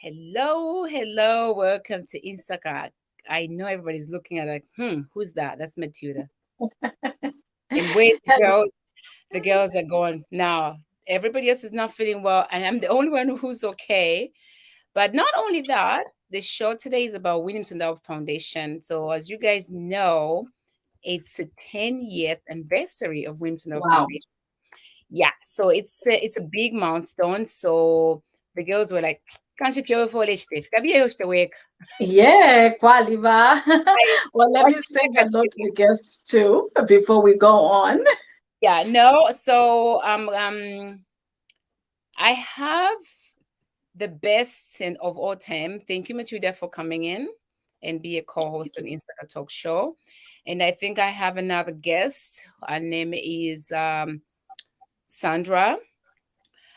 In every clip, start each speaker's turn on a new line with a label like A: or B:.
A: Hello. Welcome to Instacart. I know everybody's looking at like, who's that? That's Matilda. And where's the girls? The girls are going now. Everybody else is not feeling well, and I'm the only one who's okay. But not only that, the show today is about Williams Endowed Foundation. So as you guys know, it's the 10th anniversary of Williams Endowed
B: Wow.
A: Foundation. Yeah, so it's a big milestone. So the girls were like, "Can't you feel for Steve? Can you the week?"
B: Yeah, Kwaliva. Well, let me say hello to the guests too before we go on.
A: Yeah, no. So I have the best and of all time. Thank you, Matilda, for coming in and be a co-host on Instagram Talk Show. And I think I have another guest. Her name is Sandra.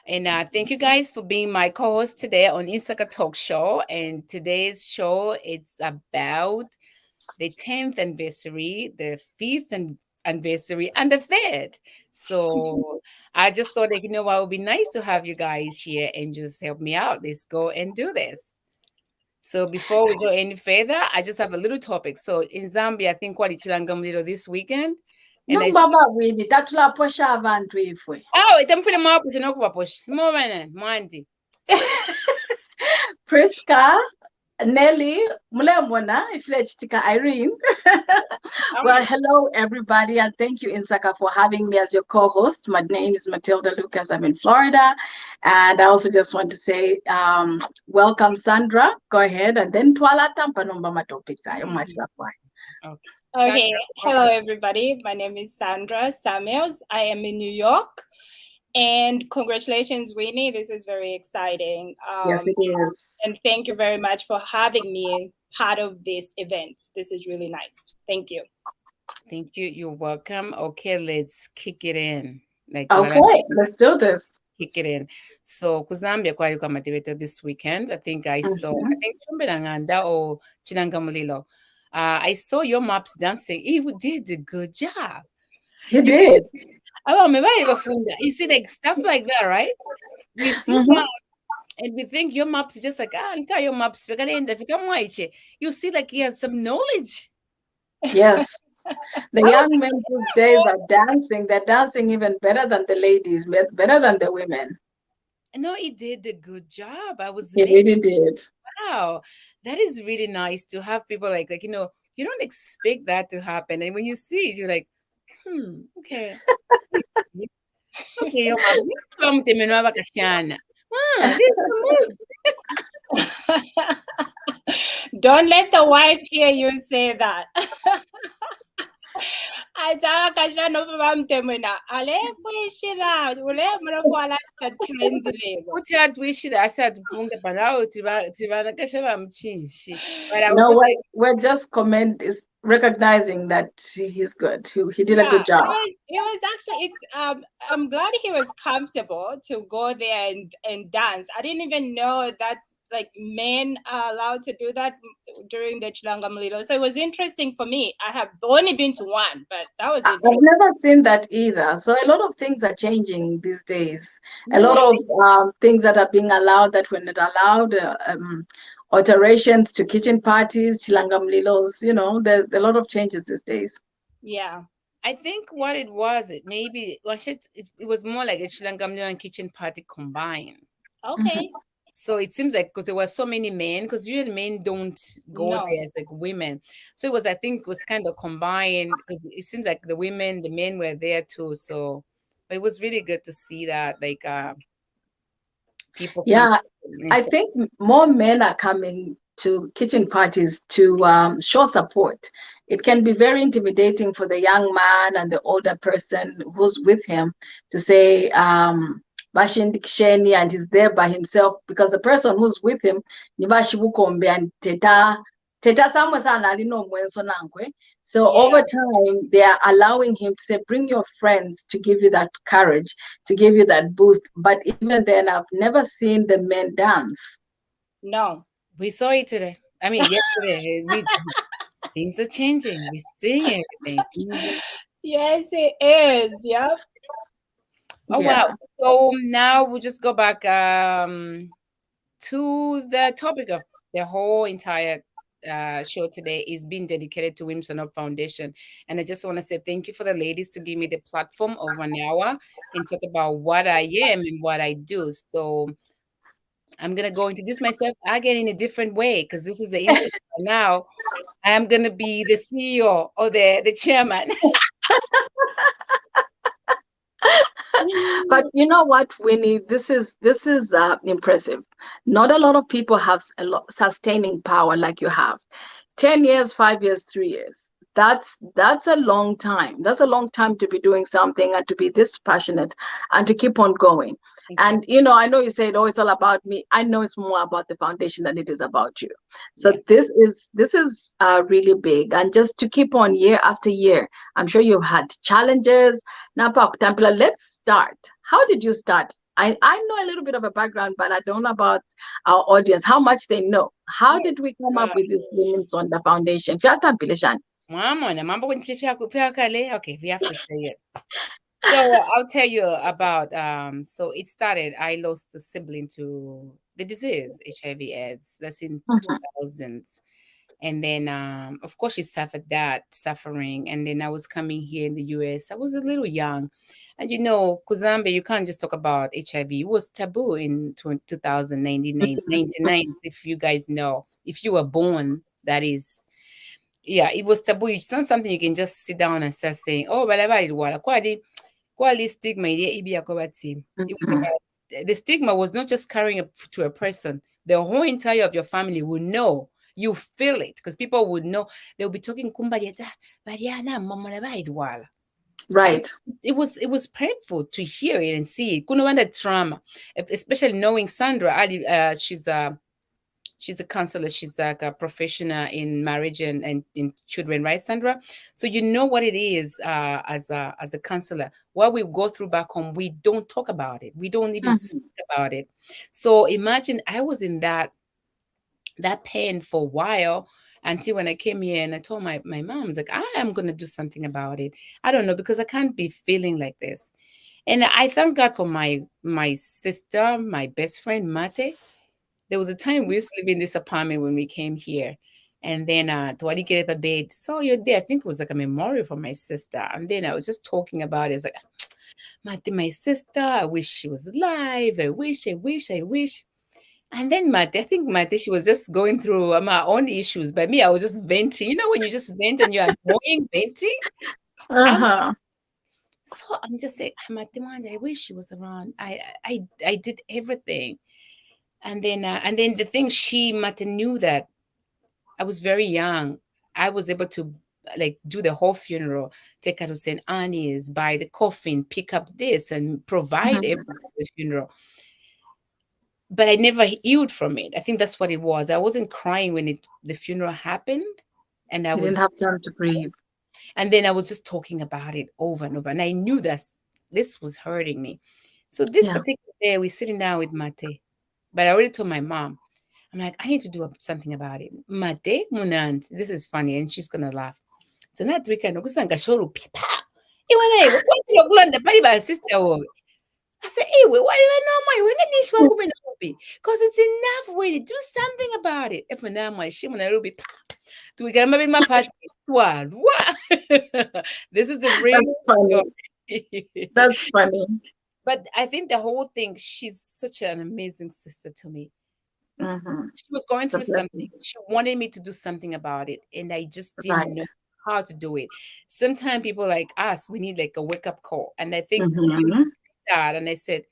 A: And thank you guys for being my co-host today on Instagram Talk Show. And today's show, it's about the 10th anniversary, the 5th anniversary, and the 3rd. So I just thought that, what, it would be nice to have you guys here and just help me out. Let's go and do this. So before we go any further, I just have a little topic. So in Zambia, I think what little this weekend. And I
B: Baba wini tatulaposha abantu ifwe.
A: itamfuna mwapo tinokuvaposha. Mwandi.
B: Priska, Nelly, Mulemona, Iflechitika Irene. Well, hello everybody, and thank you, Insaka, for having me as your co-host. My name is Matilda Lucas. I'm in Florida, and I also just want to say welcome, Sandra. Go ahead, and then Twala Tampa Nomba topics. I am much love.
C: Okay. Hello everybody. My name is Sandra Samuels. I am in New York. And congratulations, Winnie. This is very exciting.
B: Yes, it is.
C: And thank you very much for having me part of this event. This is really nice. Thank you.
A: Thank you. You're welcome. Okay, let's kick it in.
B: Okay, let's do this.
A: Kick it in. So, Zambia kwa yuko motivated this weekend. I think Chumbelanganda or Chinangamulilo. I saw your maps dancing. You did a good job.
B: You did.
A: You see, like stuff like that, right? We see that, and we think your maps is just like, your maps. You see, like he has some knowledge.
B: Yes. The young men these days are dancing. They're dancing even better than the ladies, better than the women.
A: No, he did a good job.
B: He really did.
A: Wow. That is really nice to have people like, you don't expect that to happen. And when you see it, you're like, okay. Okay, your mom,
C: don't let the wife hear you say that. I
B: we're just recognizing that he's good. He did a good job.
C: It was actually, I'm glad he was comfortable to go there and dance. I didn't even know that like men are allowed to do that during the Chilangamlilo. So it was interesting for me. I have only been to one, but that was interesting.
B: I've never seen that either. So a lot of things are changing these days. A lot of things that are being allowed that were not allowed, alterations to kitchen parties, Chilangamlilos, there's a lot of changes these days.
C: Yeah.
A: I think what it was, it was more like a Chilangamlilo and kitchen party combined.
C: Okay.
A: So it seems like because there were so many men, because usually men don't go there as like women. So it was, I think, it was kind of combined because it seems like the men were there too. So it was really good to see that, like people.
B: Yeah, I think more men are coming to kitchen parties to show support. It can be very intimidating for the young man and the older person who's with him to say, Bashindiksheni, and he's there by himself, because the person who's with him, and so over time, they are allowing him to say, bring your friends to give you that courage, to give you that boost. But even then, I've never seen the men dance.
C: No.
A: We saw it today. I mean, yesterday. Things are changing. We're seeing everything.
C: Yes, it is. Yep.
A: Oh, wow. So now we'll just go back. to the topic of the whole entire show today is being dedicated to Women's Up Foundation. And I just want to say thank you for the ladies to give me the platform of 1 hour and talk about what I am and what I do. So I'm gonna go introduce myself again in a different way because this is the instant now. I am gonna be the CEO or the chairman.
B: But you know what, Winnie, this is impressive. Not a lot of people have a lot sustaining power like you have. 10 years, 5 years, 3 years. That's a long time. That's a long time to be doing something and to be this passionate and to keep on going.
A: Thank you.
B: And I know you said, "Oh, it's all about me." I know it's more about the foundation than it is about you. So
A: Yeah.
B: this is really big. And just to keep on year after year, I'm sure you've had challenges. Now, Tampila, let's start. How did you start? I know a little bit of a background, but I don't know about our audience, how much they know. How
A: Yes.
B: did we come up with this Women's on the Foundation? Fiatampile Shan.
A: Mama, mambo kwenye kale. Okay, we have to say it. So I'll tell you about so it started. I lost a sibling to the disease, HIV/AIDS. That's in
B: Mhm,
A: 2000s. And then of course she suffered that suffering. And then I was coming here in the US. I was a little young. And Kuzambe, you can't just talk about HIV. It was taboo in 2099, if you guys know. If you were born, that is. Yeah, it was taboo. It's not something you can just sit down and start saying, oh, but quality stigma it was
B: mhm.
A: about the stigma was not just carrying to a person. The whole entire of your family would know. You feel it because people would know. They'll be talking kumbadiata, badiana, mama na baidwala. And
B: Right.
A: it was painful to hear it and see it. Kuna wanda trauma, especially knowing Sandra. She's a counselor. She's like a professional in marriage and in children, right, Sandra? So you know what it is as a counselor. What we go through back home, we don't talk about it. We don't even speak
B: Mhm.
A: about it. So imagine I was in that pain for a while until when I came here and I told my mom, I was like, I am gonna do something about it. I don't know because I can't be feeling like this. And I thank God for my sister, my best friend Mate. There was a time we used to live in this apartment when we came here. And then Tuwadi get up a bed. So you're there. I think it was like a memorial for my sister. And then I was just talking about it. It's like, my sister, I wish she was alive. I wish, I wish, I wish. And then I think Mate, she was just going through my own issues. But me, I was just venting. You know, when you just vent and you're annoying venting? I'm,
B: Uh-huh.
A: so I'm just saying, Mate, I wish she was around. I did everything. And then the thing Mate knew that I was very young. I was able to like do the whole funeral, take her to St. Annie's, buy the coffin, pick up this, and provide everything
B: Mhm.
A: for the funeral. But I never healed from it. I think that's what it was. I wasn't crying when the funeral happened, and I
B: You didn't
A: was,
B: have time to breathe.
A: and then I was just talking about it over and over, and I knew that this was hurting me. So this
B: Yeah.
A: particular day, we're sitting down with Mate, but I already told my mom. I'm like, I need to do something about it. Mate munant. This is funny, and she's gonna laugh. So that weekend, ukusanga shoro pipa. Iwana what you kulanda pali ba sister wo. I said, hey, what even know my when niche one woman be? Because it's enough way to do something about it. If now my shim and I will be pa. Do we get maybe my party? What? This is a real
B: That's funny.
A: story.
B: That's funny.
A: But I think the whole thing, she's such an amazing sister to me.
B: Hmm.
A: She was going
B: It's a
A: through something.
B: blessing.
A: She wanted me to do something about it, and I just didn't know
B: Right.
A: how to do it. Sometimes people like us, we need like a wake up call, and I think
B: Hmm.
A: that. And I said,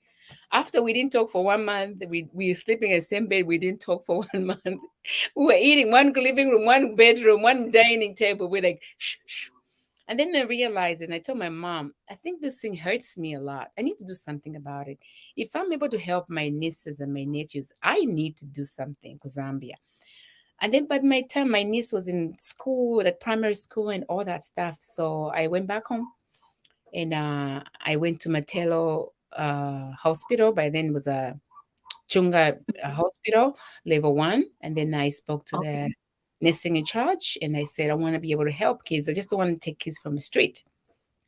A: after we didn't talk for 1 month, we were sleeping in the same bed. We didn't talk for 1 month. We were eating one living room, one bedroom, one dining table. We're like, shh, shh. And then I realized, and I told my mom, I think this thing hurts me a lot. I need to do something about it. If I'm able to help my nieces and my nephews, I need to do something for Zambia. And then by my time, my niece was in school, like primary school and all that stuff. So I went back home and I went to Matelo Hospital. By then it was a Chunga Hospital, level 1. And then I spoke to the
B: Okay.
A: nursing in charge and I said, I want to be able to help kids. I just don't want to take kids from the street.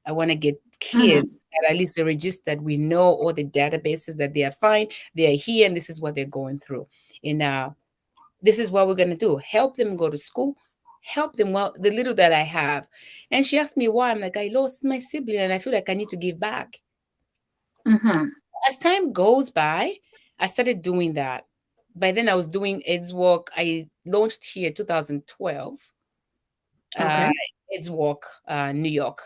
A: I want to get
B: Hmm.
A: kids that at least they're registered. We know all the databases that they are fine, they are here, and this is what they're going through. And this is what we're gonna do: help them go to school, help them well the little that I have. And she asked me why. I'm like, I lost my sibling, and I feel like I need to give back.
B: Mm-hmm.
A: As time goes by, I started doing that. By then, I was doing AIDS work. I launched here 2012. Uh,
B: Okay.
A: AIDS work, New York.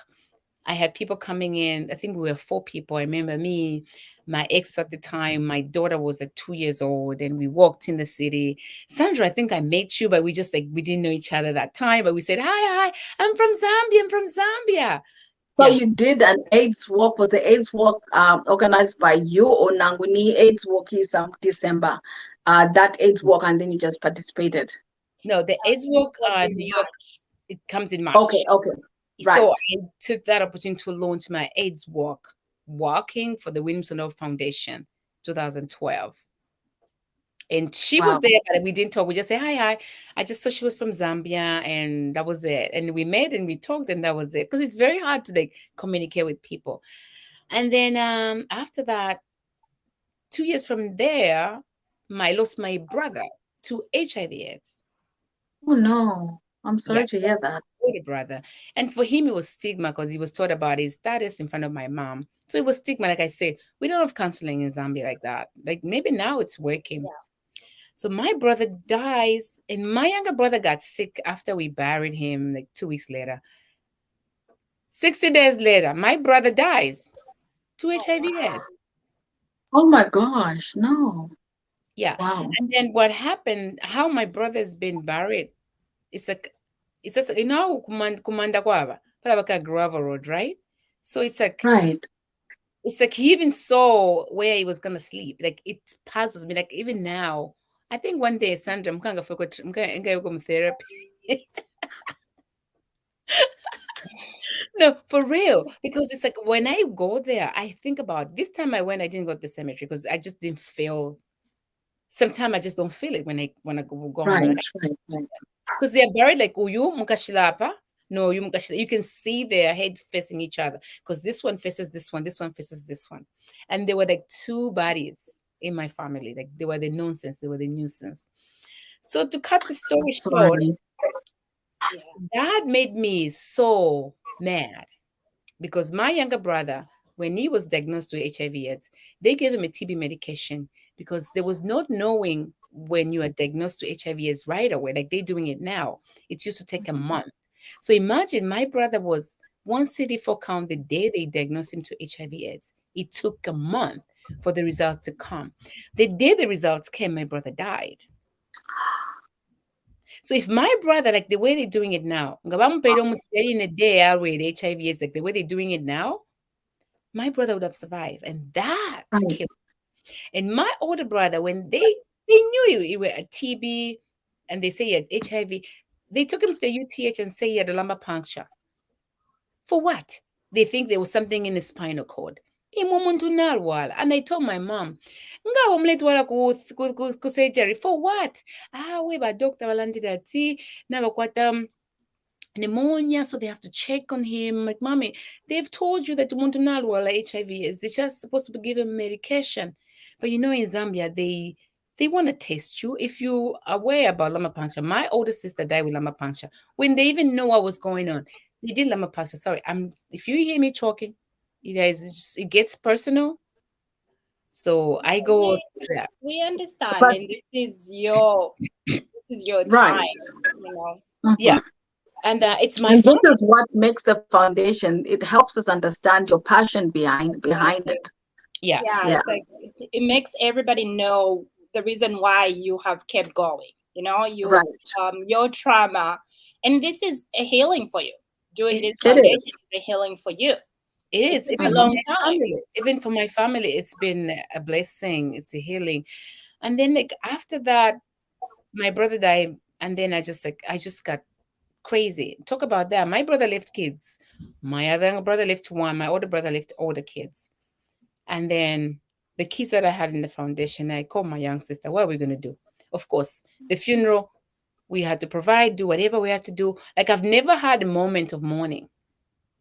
A: I had people coming in. I think we were 4 people. I remember me, my ex at the time. My daughter was like 2 years old, and we walked in the city. Sandra, I think I met you, but we just like we didn't know each other that time. But we said, "Hi, hi, I'm from Zambia. I'm from Zambia."
B: So
A: Yeah,
B: you did an AIDS walk. Was the AIDS walk organized by you or Nanguni? AIDS walk is December. That AIDS walk, and then you just participated.
A: no, the AIDS
C: It
A: walk,
C: was in
A: New York,
C: March.
A: it comes in
B: Okay,
A: March.
B: okay, right.
A: So I took that opportunity to launch my AIDS walk, walking for the Williamson Foundation, 2012. And she was
B: Wow.
A: there, but we didn't talk. We just say hi, hi. I just thought she was from Zambia, and that was it. And we met and we talked, and that was it. Because it's very hard to like communicate with people. And then after that, 2 years from there, I lost my brother to HIV/AIDS.
B: Oh no, I'm
A: Yeah,
B: sorry to hear that.
A: older brother. And for him, it was stigma because he was taught about his status in front of my mom. So it was stigma. Like I said, we don't have counseling in Zambia like that. Like maybe now it's working.
C: Yeah.
A: So my brother dies, and my younger brother got sick after we buried him, like 2 weeks later. 60 days later, my brother dies to
C: Oh wow.
A: HIV/AIDS.
B: Oh my gosh, no.
A: Yeah.
B: Wow.
A: And then what happened, how my brother's been buried, it's like, it's just, kumanda kwaba, palabaka gravel road, right? So
B: Right.
A: it's like he even saw where he was gonna sleep. Like it puzzles me. Like even now, I think one day, Sandra, I'm therapy. No, for real. Because it's like when I go there, I think about this time I went, I didn't go to the cemetery because I just didn't feel. Sometimes I just don't feel it when I go home.
B: Right.
A: Like,
B: Right. Right.
A: because they're buried like uyu mukashilapa. No, you mukashila. You can see their heads facing each other because this one faces this one faces this one, and there were like two bodies in my family. Like they were the nonsense, they were the nuisance. So to cut the
B: I'm
A: story short,
B: sorry.
C: Yeah.
A: that made me so mad because my younger brother, when he was diagnosed with HIV/AIDS, they gave him a TB medication because there was not knowing when you are diagnosed to HIV/AIDS right away, like they're doing it now. It used to take a month. So imagine my brother was 1CD4 count the day they diagnosed him to HIV/AIDS. It took a month for the results to come. The day the results came, my brother died. So if my brother, like the way they're doing it now, in a day with HIV/AIDS, like the way they're doing it now, my brother would have survived, and that
B: Right.
A: killed. And my older brother, when they knew he were a TB, and they say he had HIV, they took him to the UTH and say he had a lumbar puncture. For what? They think there was something in his spinal cord. Imumuntu nalwala. And I told my mom, ngawo mletwala ku surgery for what? Ah, we ba doctor balandira ti na bakwata pneumonia, so they have to check on him. Like, mommy, they've told you that umuntu nalwala HIV is they're just supposed to give him medication. But you know, in Zambia, they want to test you if you are aware about lung puncture. My older sister died with lung puncture when they even know what was going on. They did lung puncture. Sorry, I'm. If you hear me talking, you guys, it gets personal. So I go
C: We
A: through that.
C: we understand,
B: But
C: and this is your
B: right.
C: time, you know.
A: Yeah,
B: Mhm.
A: and it's my
B: And this
A: family.
B: is what makes the foundation. It helps us understand your passion behind
C: Exactly.
B: it.
A: Yeah,
C: Yeah,
B: Yeah.
C: it's like it makes everybody know the reason why you have kept going. You know,
B: Right.
C: your trauma, and this is a healing for you. Doing
A: it
C: this
B: It
C: foundation
B: is.
C: is a healing for you.
A: It
C: It
A: is.
C: took a
A: Even for
C: long
B: Mhm.
A: my
C: time.
A: family. Even for my family, it's been a blessing. It's a healing. And then like after that, my brother died, and then I just got crazy. Talk about that. My brother left kids. My other brother left one. My older brother left older kids. And then the kids that I had in the foundation, I called my young sister. What are we gonna do? Of course, the funeral we had to provide, do whatever we have to do. Like I've never had a moment of mourning.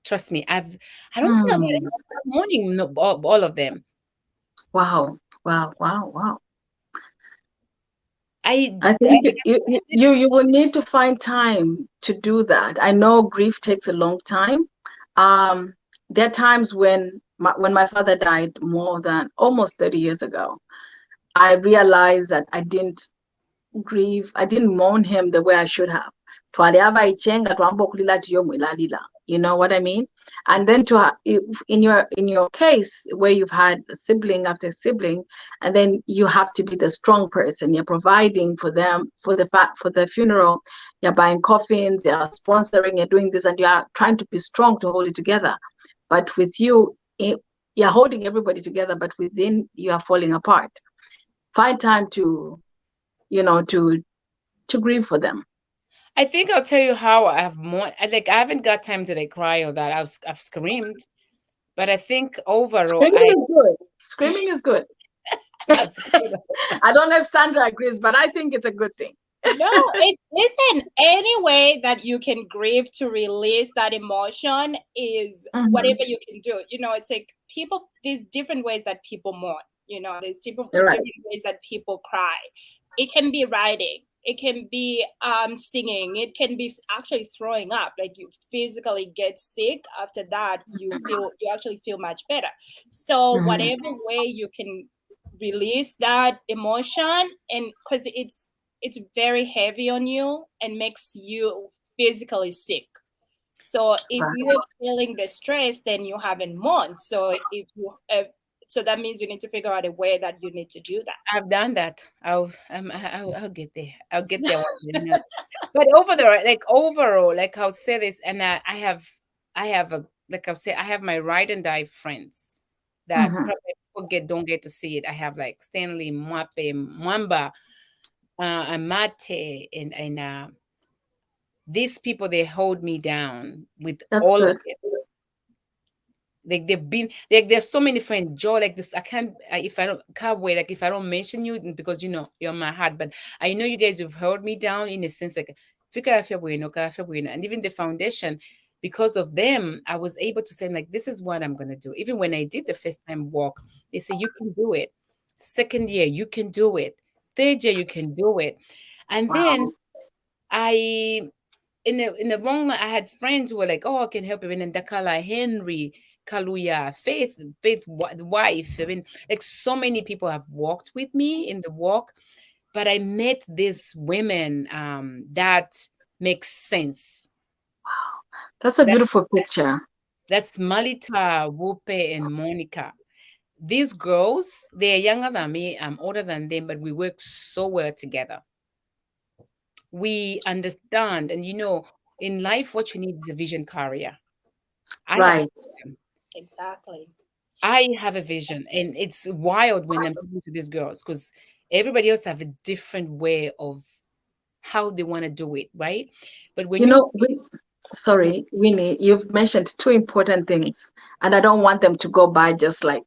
A: Trust me, I don't think I've had
B: Mm.
A: a morning, no, all of them.
B: Wow. Wow. Wow. Wow. I think you will need to find time to do that. I know grief takes a long time. Um, there are times when my father died more than almost 30 years ago, I realized that I didn't grieve. I didn't mourn him the way I should have. You know what I mean? And then in your case where you've had sibling after sibling, and then you have to be the strong person. You're providing for them for the funeral. You're buying coffins. You're sponsoring. You're doing this, and you are trying to be strong to hold it together. But with you, you're holding everybody together, but within you are falling apart. Find time to to grieve for them.
A: I think I'll tell you how I have more. I haven't got time to like cry or that. I've screamed, but I think overall
B: Screaming is good. Screaming is good.
A: I've screamed.
B: I don't know if Sandra agrees, but I think it's a good thing.
C: No, listen, any way that you can grieve to release that emotion is whatever you can do. You know, it's like there's different ways that people mourn. You know, there's different ways that people cry. It can be writing. It can be singing. It can be actually throwing up. Like you physically get sick. After that, you actually feel much better. So whatever way you can release that emotion, and because it's very heavy on you and makes you physically sick. So if you're feeling the stress, then you haven't mourned. So so that means you need to figure out a way that you need to do that.
A: I've done that. I'll get there. I'll get there one day. No. But overall, like I'll say this, and I have a like I'll say I have my ride and die friends that probably people don't get to see it. I have like Stanley, Mwape, Mwamba, Amate, and these people, they hold me down with
B: That's
A: all
B: good.
A: of it. Like they've been like there's so many friends, Joe. Like this, I can't wait. Like if I don't mention you because you know you're my heart, but I know you guys have held me down in a sense like and even the foundation. Because of them, I was able to say like this is what I'm gonna do. Even when I did the first time walk, they say you can do it. Second year, you can do it. Third year, you can do it. And then I in the wrong line, I had friends who were like, "Oh, I can help you." And then Dakala, Henry, Kaluya, Faith, the wife. I mean, like so many people have walked with me in the walk, but I met these women that makes sense.
B: That's a beautiful picture.
A: That's Malita, Wupe, and Monica. These girls, they're younger than me. I'm older than them, but we work so well together. We understand, and you know, in life, what you need is a vision carrier. I have a
B: Right.
A: vision.
C: Exactly.
A: I have a vision, and it's wild when I'm talking to these girls because everybody else have a different way of how they want to do it, right? But when
B: You
A: you,
B: know, sorry, Winnie, you've mentioned two important things, and I don't want them to go by just like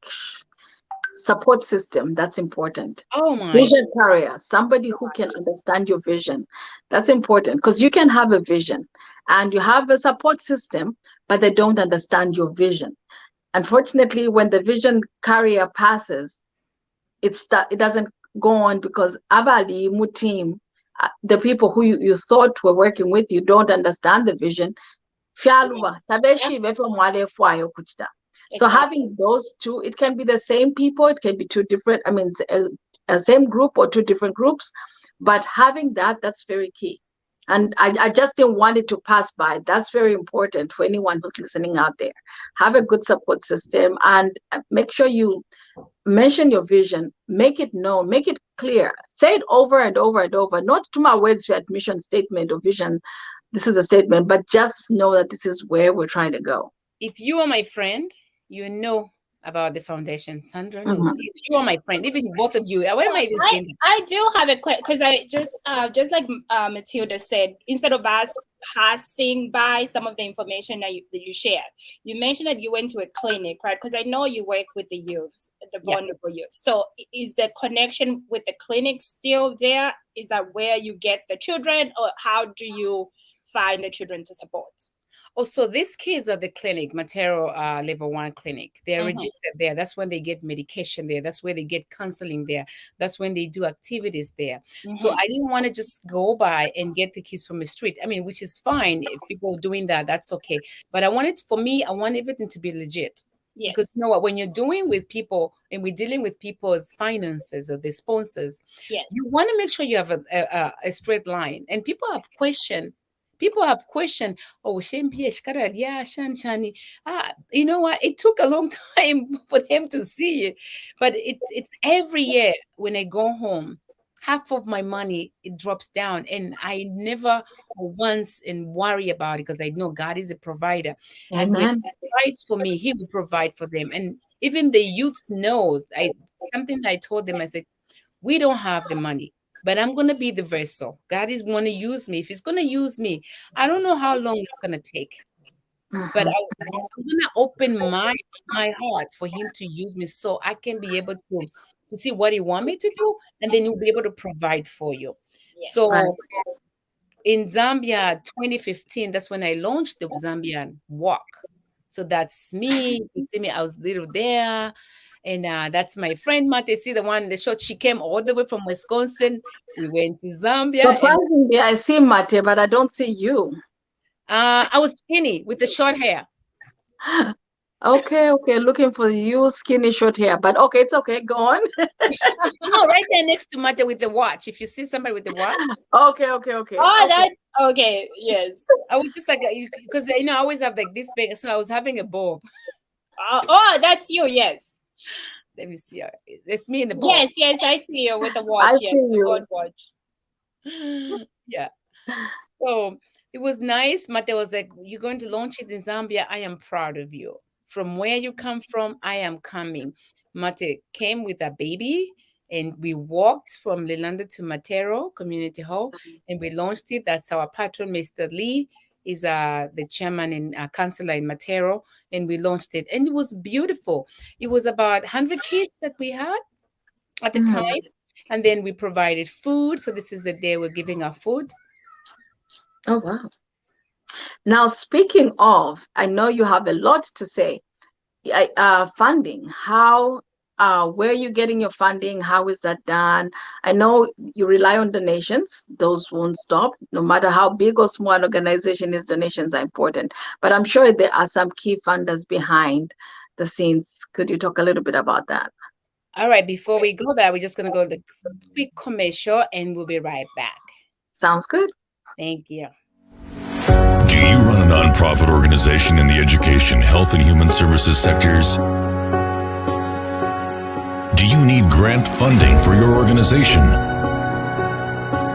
B: support system. That's important.
A: oh my,
B: Vision carrier, somebody who can understand your vision. That's important because you can have a vision and you have a support system, but they don't understand your vision. Unfortunately, when the vision carrier passes, it doesn't go on because abali mu team, the people who you thought were working with you don't understand the vision. Fyaluva, tabeshibe from wale fwayo kuchita. So having those two, it can be the same people, it can be two different, I mean, a same group or two different groups, but having that's very key. And I just didn't want it to pass by. That's very important for anyone who's listening out there. Have a good support system and make sure you mention your vision, make it known, make it clear, say it over and over and over, not to my words, your admission statement or vision. This is a statement, but just know that this is where we're trying to go.
A: if you are my friend, you know about the foundation. Sandra knows. If you are my friend, even both of you, where am I even saying that?
C: I do have a question because I just like Matilda said, instead of us passing by some of the information that you shared, you mentioned that you went to a clinic, right? Because I know you work with the youth, the vulnerable youth. So is the connection with the clinic still there? Is that where you get the children, or how do you find the children to support?
A: Oh, so these kids are the clinic, Matero level 1 clinic. They're registered there. That's when they get medication there. That's where they get counseling there. That's when they do activities there. So I didn't want to just go by and get the kids from the street. I mean, which is fine. If people are doing that, that's okay. But I want everything to be legit.
C: Yes.
A: Because you know what, when you're doing with people and we're dealing with people's finances or the sponsors,
C: Yes.
A: you want to make sure you have a straight line. And people have questioned. Oh, Shani. You know what? It took a long time for them to see it. But it's every year when I go home, half of my money, it drops down. And I never once worry about it because I know God is a provider. And when
B: Amen.
A: He provides for me, He will provide for them. And even the youth knows. Something I told them, I said, we don't have the money, but I'm going to be the vessel. God is going to use me. If He's going to use me, I don't know how long it's going to take, but I'm going to open my heart for Him to use me so I can be able to see what He wants me to do, and then He'll be able to provide for you.
C: Yes.
A: So in Zambia 2015, that's when I launched the Zambian Walk. So that's me. You see me, I was little there. And that's my friend Mate. See the one in the shot. She came all the way from Wisconsin. We went to Zambia.
B: Surprisingly, I see Mate, but I don't see you.
A: I was skinny with the short hair.
B: Okay. Looking for you, skinny, short hair. But okay, it's okay. Go on.
A: No, right there next to Mate with the watch. If you see somebody with the watch.
B: Okay.
C: Oh, that's okay. Yes.
A: I was just like, because I always have like this big. So I was having a bob.
C: Oh, that's you. Yes.
A: Let me see. It's me in the bob.
C: Yes, I see you with the watch.
B: I see you.
C: God watch.
A: Yeah. So it was nice. Mate was like, you're going to launch it in Zambia. I am proud of you. From where you come from, I am coming. Mate came with a baby and we walked from Lilanda to Matero Community Hall and we launched it. That's our patron, Mr. Lee, is the chairman and councillor in Matero, and we launched it. And it was beautiful. It was about 100 kids that we had at the time. And then we provided food. So this is the day we're giving our food.
B: Oh, wow. Now, speaking of, I know you have a lot to say. Funding, how, where are you getting your funding? How is that done? I know you rely on donations. Those won't stop. No matter how big or small an organization is, donations are important. But I'm sure there are some key funders behind the scenes. Could you talk a little bit about that?
A: All right. Before we go there, we're just going to go the quick commercial and we'll be right back.
B: Sounds good.
A: Thank you.
D: Do you run a nonprofit organization in the education, health, and human services sectors? Do you need grant funding for your organization?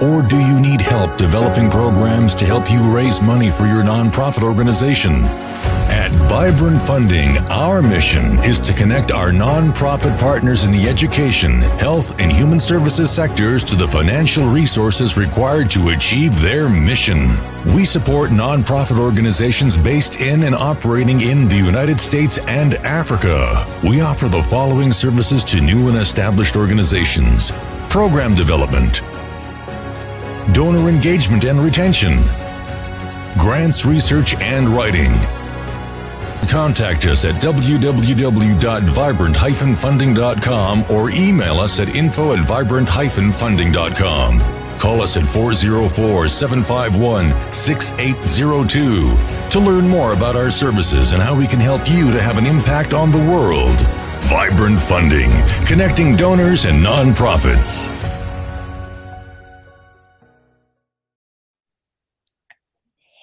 D: Or do you need help developing programs to help you raise money for your nonprofit organization? At Vibrant Funding, our mission is to connect our nonprofit partners in the education, health, and human services sectors to the financial resources required to achieve their mission. We support nonprofit organizations based in and operating in the United States and Africa. We offer the following services to new and established organizations: program development, donor engagement and retention, grants research and writing. Contact us at www.vibrant-funding.com or email us at info@vibrant-funding.com. Call us at 404-751-6802 to learn more about our services and how we can help you to have an impact on the world. Vibrant Funding, connecting donors and nonprofits.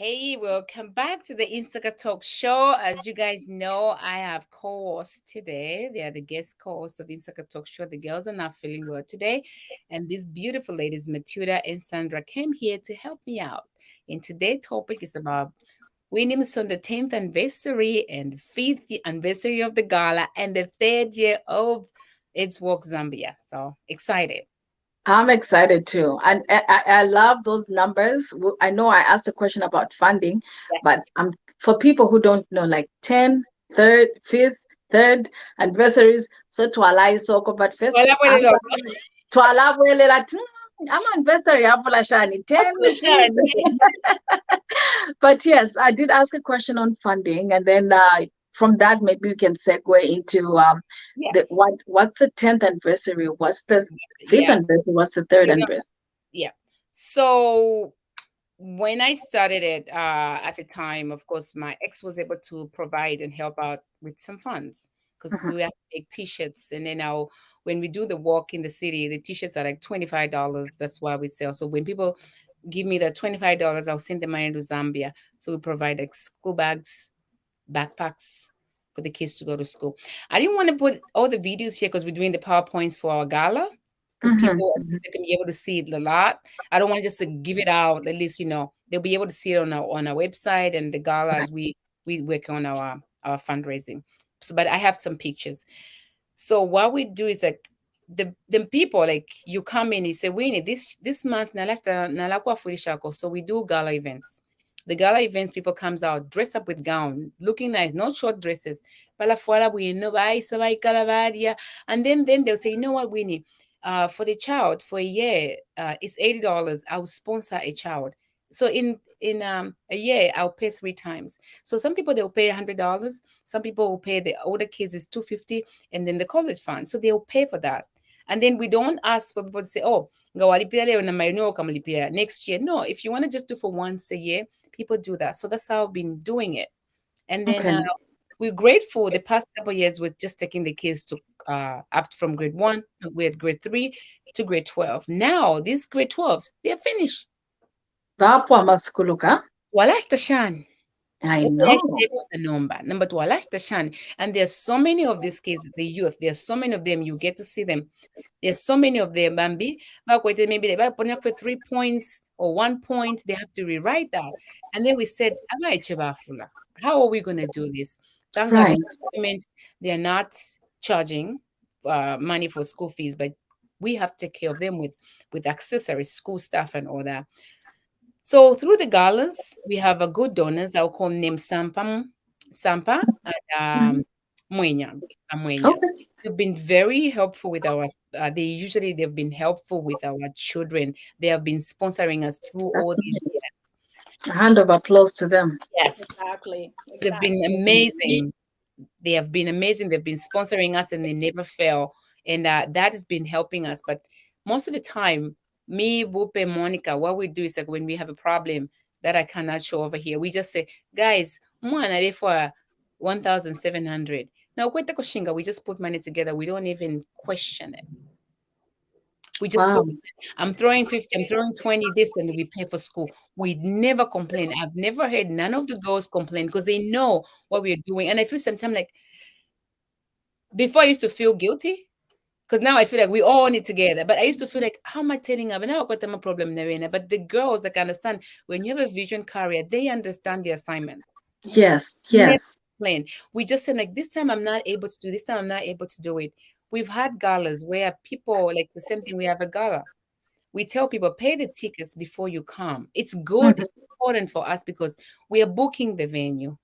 A: Hey, welcome back to the Instaka Talk Show. As you guys know, I have co-hosts today. They are the guest co-hosts of Instaka Talk Show. The girls are not feeling well today. And these beautiful ladies, Matilda and Sandra, came here to help me out. And today's topic is about Williamson, the 10th anniversary and 5th anniversary of the gala and the 3rd year of It's Walk Zambia. So excited.
B: I'm excited too. And I love those numbers. I know I asked a question about funding,
A: Yes.
B: but for people who don't know, like 10, 3rd, 5th, 3rd anniversaries. So to allow soko, but first, to allow I'm anniversary. 10. But yes, I did ask a question on funding, and then from that, maybe we can segue into
A: Yes.
B: what's the 10th anniversary? What's the fifth
A: Yeah.
B: anniversary? What's the third
A: You know,
B: anniversary?
A: yeah. So when I started it, at the time, of course, my ex was able to provide and help out with some funds because
B: Mhm.
A: we have to make t-shirts. And then now when we do the walk in the city, the t-shirts are like $25. That's why we sell. So when people give me the $25, I'll send the money to Zambia. So we provide like school bags, backpacks for the kids to go to school. I didn't want to put all the videos here because we're doing the PowerPoints for our gala because
B: Mhm.
A: people
B: Mhm.
A: they can be able to see it a lot. I don't want just to give it out. At least they'll be able to see it on our website and the gala
B: Right.
A: as we work on our fundraising. So, but I have some pictures. So what we do is like the people like you come in, you say, Winnie, this month nalakwa furishako. So we do gala events. The gala events, people comes out dressed up with gown, looking nice, not short dresses. Pala fuera bueno, vai, se vai calabaria. And then they'll say, you know what, Winnie, for the child for a year, it's $80. I'll sponsor a child. So in a year, I'll pay 3 times. So some people they'll pay $100. Some people will pay the older kids is 250, and then the college fund. So they'll pay for that. And then we don't ask for people to say, oh, ngawalipia leo na maino kamalipia next year. No, if you want to just do for once a year, people do that. So that's how I've been doing it. And then
B: Okay.
A: we're grateful the past couple of years with just taking the kids to up from grade 1, we're at grade 3 to grade 12. Now these grade 12s, they're finished.
B: Vapo amasukuluka.
A: Walash Tashan.
B: I know.
A: Number two, Walash Tashan. And there's so many of these kids, the youth, there's so many of them, you get to see them. There's so many of them, Bambi. Maybe they might put up for 3 points or 1 point. They have to rewrite that. And then we said, how are we going to do this? Thank God,
B: Right.
A: they are not charging money for school fees, but we have to take care of them with accessories, school stuff, and all that. So through the galas, we have a good donors. I'll call name Sampa and
B: Mhm.
A: Mwenya. Mwenya.
B: Okay.
A: They've been very helpful with our. They've been helpful with our children. They have been sponsoring us through
B: That's
A: all these
B: nice.
A: years.
B: A hand of applause to them.
A: Yes,
C: Exactly.
A: they've been amazing. They have been amazing. They've been sponsoring us, and they never fail. And that has been helping us. But most of the time, me, Bupe, Monica, what we do is like when we have a problem that I cannot show over here, we just say, guys, mwana for 1,700. Now, kweta koshinga, we just put money together. We don't even question it. We just
B: Wow.
A: put, I'm throwing 50, I'm throwing 20, this, and we pay for school. We never complain. I've never heard none of the girls complain because they know what we're doing. And I feel sometimes like before I used to feel guilty because now I feel like we all need together. But I used to feel like, how am I telling her? But now I've got them a problem, Narena. But the girls that understand when you have a vision carrier, they understand the assignment.
B: Yes.
A: Never
B: Yes.
A: complain. We just said like this time I'm not able to do this time I'm not able to do it. We've had galas where people like the same thing. We have a gala. We tell people pay the tickets before you come. It's good,
B: Mhm.
A: it's important for us because we are booking the venue.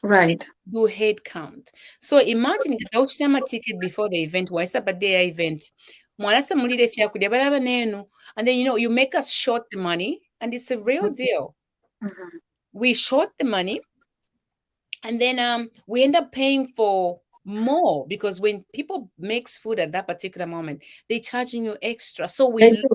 B: Right.
A: Do head count. So imagine a ticket before the event, what's up at their event. Mwanasa mulide fya kudya balaba nenu. And then you make us short the money, and it's a real deal.
B: Mhm.
A: We short the money, and then we end up paying for more because when people makes food at that particular moment, they're charging you extra. So
B: They do.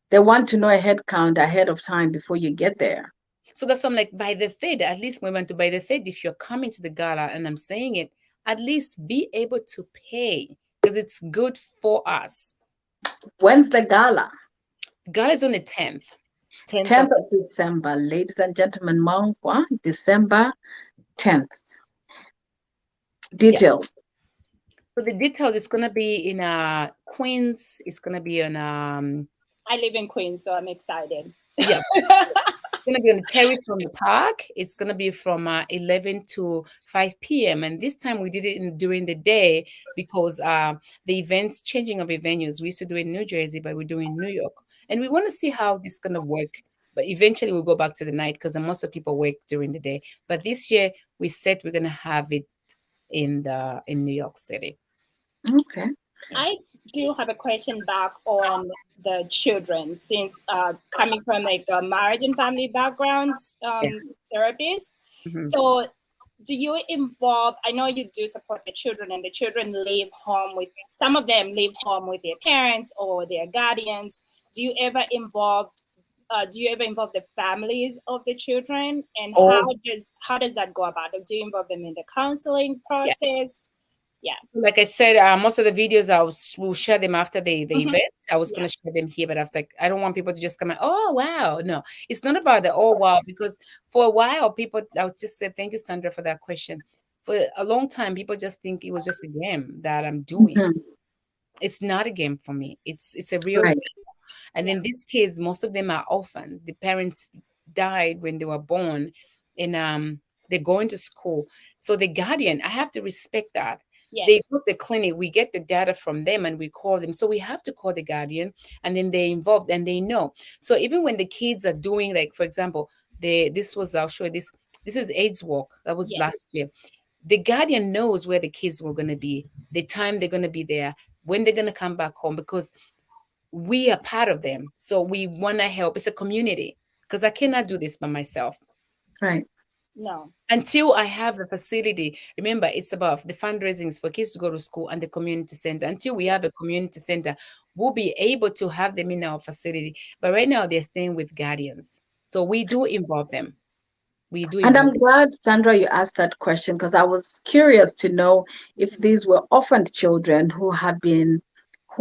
B: They want to know a head count ahead of time before you get there.
A: So that's I'm like by the third, at least we went to by the third, if you're coming to the gala and I'm saying it, at least be able to pay because it's good for us.
B: When's the gala?
A: Gala is on the 10th.
B: 10th of December, ladies and gentlemen. Mangwa, December 10th. Details.
A: So the details is gonna be in Queens. It's gonna be on
C: I live in Queens, so I'm excited.
A: yeah. It's gonna be on the terrace from the park. It's gonna be from 11 to 5 p.m. And this time we did it during the day because the events changing of the venues. We used to do it in New Jersey, but we're doing New York, and we want to see how this is gonna work. But eventually we'll go back to the night because most of people work during the day. But this year we said we're gonna have it in New York City.
B: Okay.
C: I do have a question back on the children, since coming from like a marriage and family background
B: Yeah.
C: therapist.
A: Mhm.
C: So do you involve, I know you do support the children, and the children live home with, some of them live home with their parents or their guardians. Do you ever involve the families of the children, and
B: Oh,
C: how does that go about? Like, do you involve them in the counseling
A: Yeah.
C: process? Yeah.
A: So like I said, most of the videos will share them after the
C: Mhm.
A: event. I was
C: Yeah.
A: gonna share them here, but after, I don't want people to just come and, oh wow. No, it's not about the oh wow, because for a while people, I would just say thank you, Sandra, for that question. For a long time, people just think it was just a game that I'm doing.
B: mhm.
A: It's not a game for me. It's a real
B: Right.
A: thing. And then these kids, most of them are orphaned. The parents died when they were born, and they're going to school. So the guardian, I have to respect that. They
C: Yes.
A: go to the clinic, we get the data from them and we call them. So we have to call the guardian, and then they're involved and they know. So even when the kids are doing, like for example, I'll show you this. This is AIDS walk. That was
C: Yes.
A: last year. The guardian knows where the kids were gonna be, the time they're gonna be there, when they're gonna come back home, because we are part of them. So we want to help. It's a community, because I cannot do this by myself
B: Right.
C: No.
A: until I have the facility. Remember, it's about the fundraisings for kids to go to school and the community center. Until we have a community center, we'll be able to have them in our facility. But right now, they're staying with guardians. So we do involve them. We do
B: And
A: involve
B: I'm
A: them.
B: glad, Sandra, you asked that question because I was curious to know if these were orphaned children who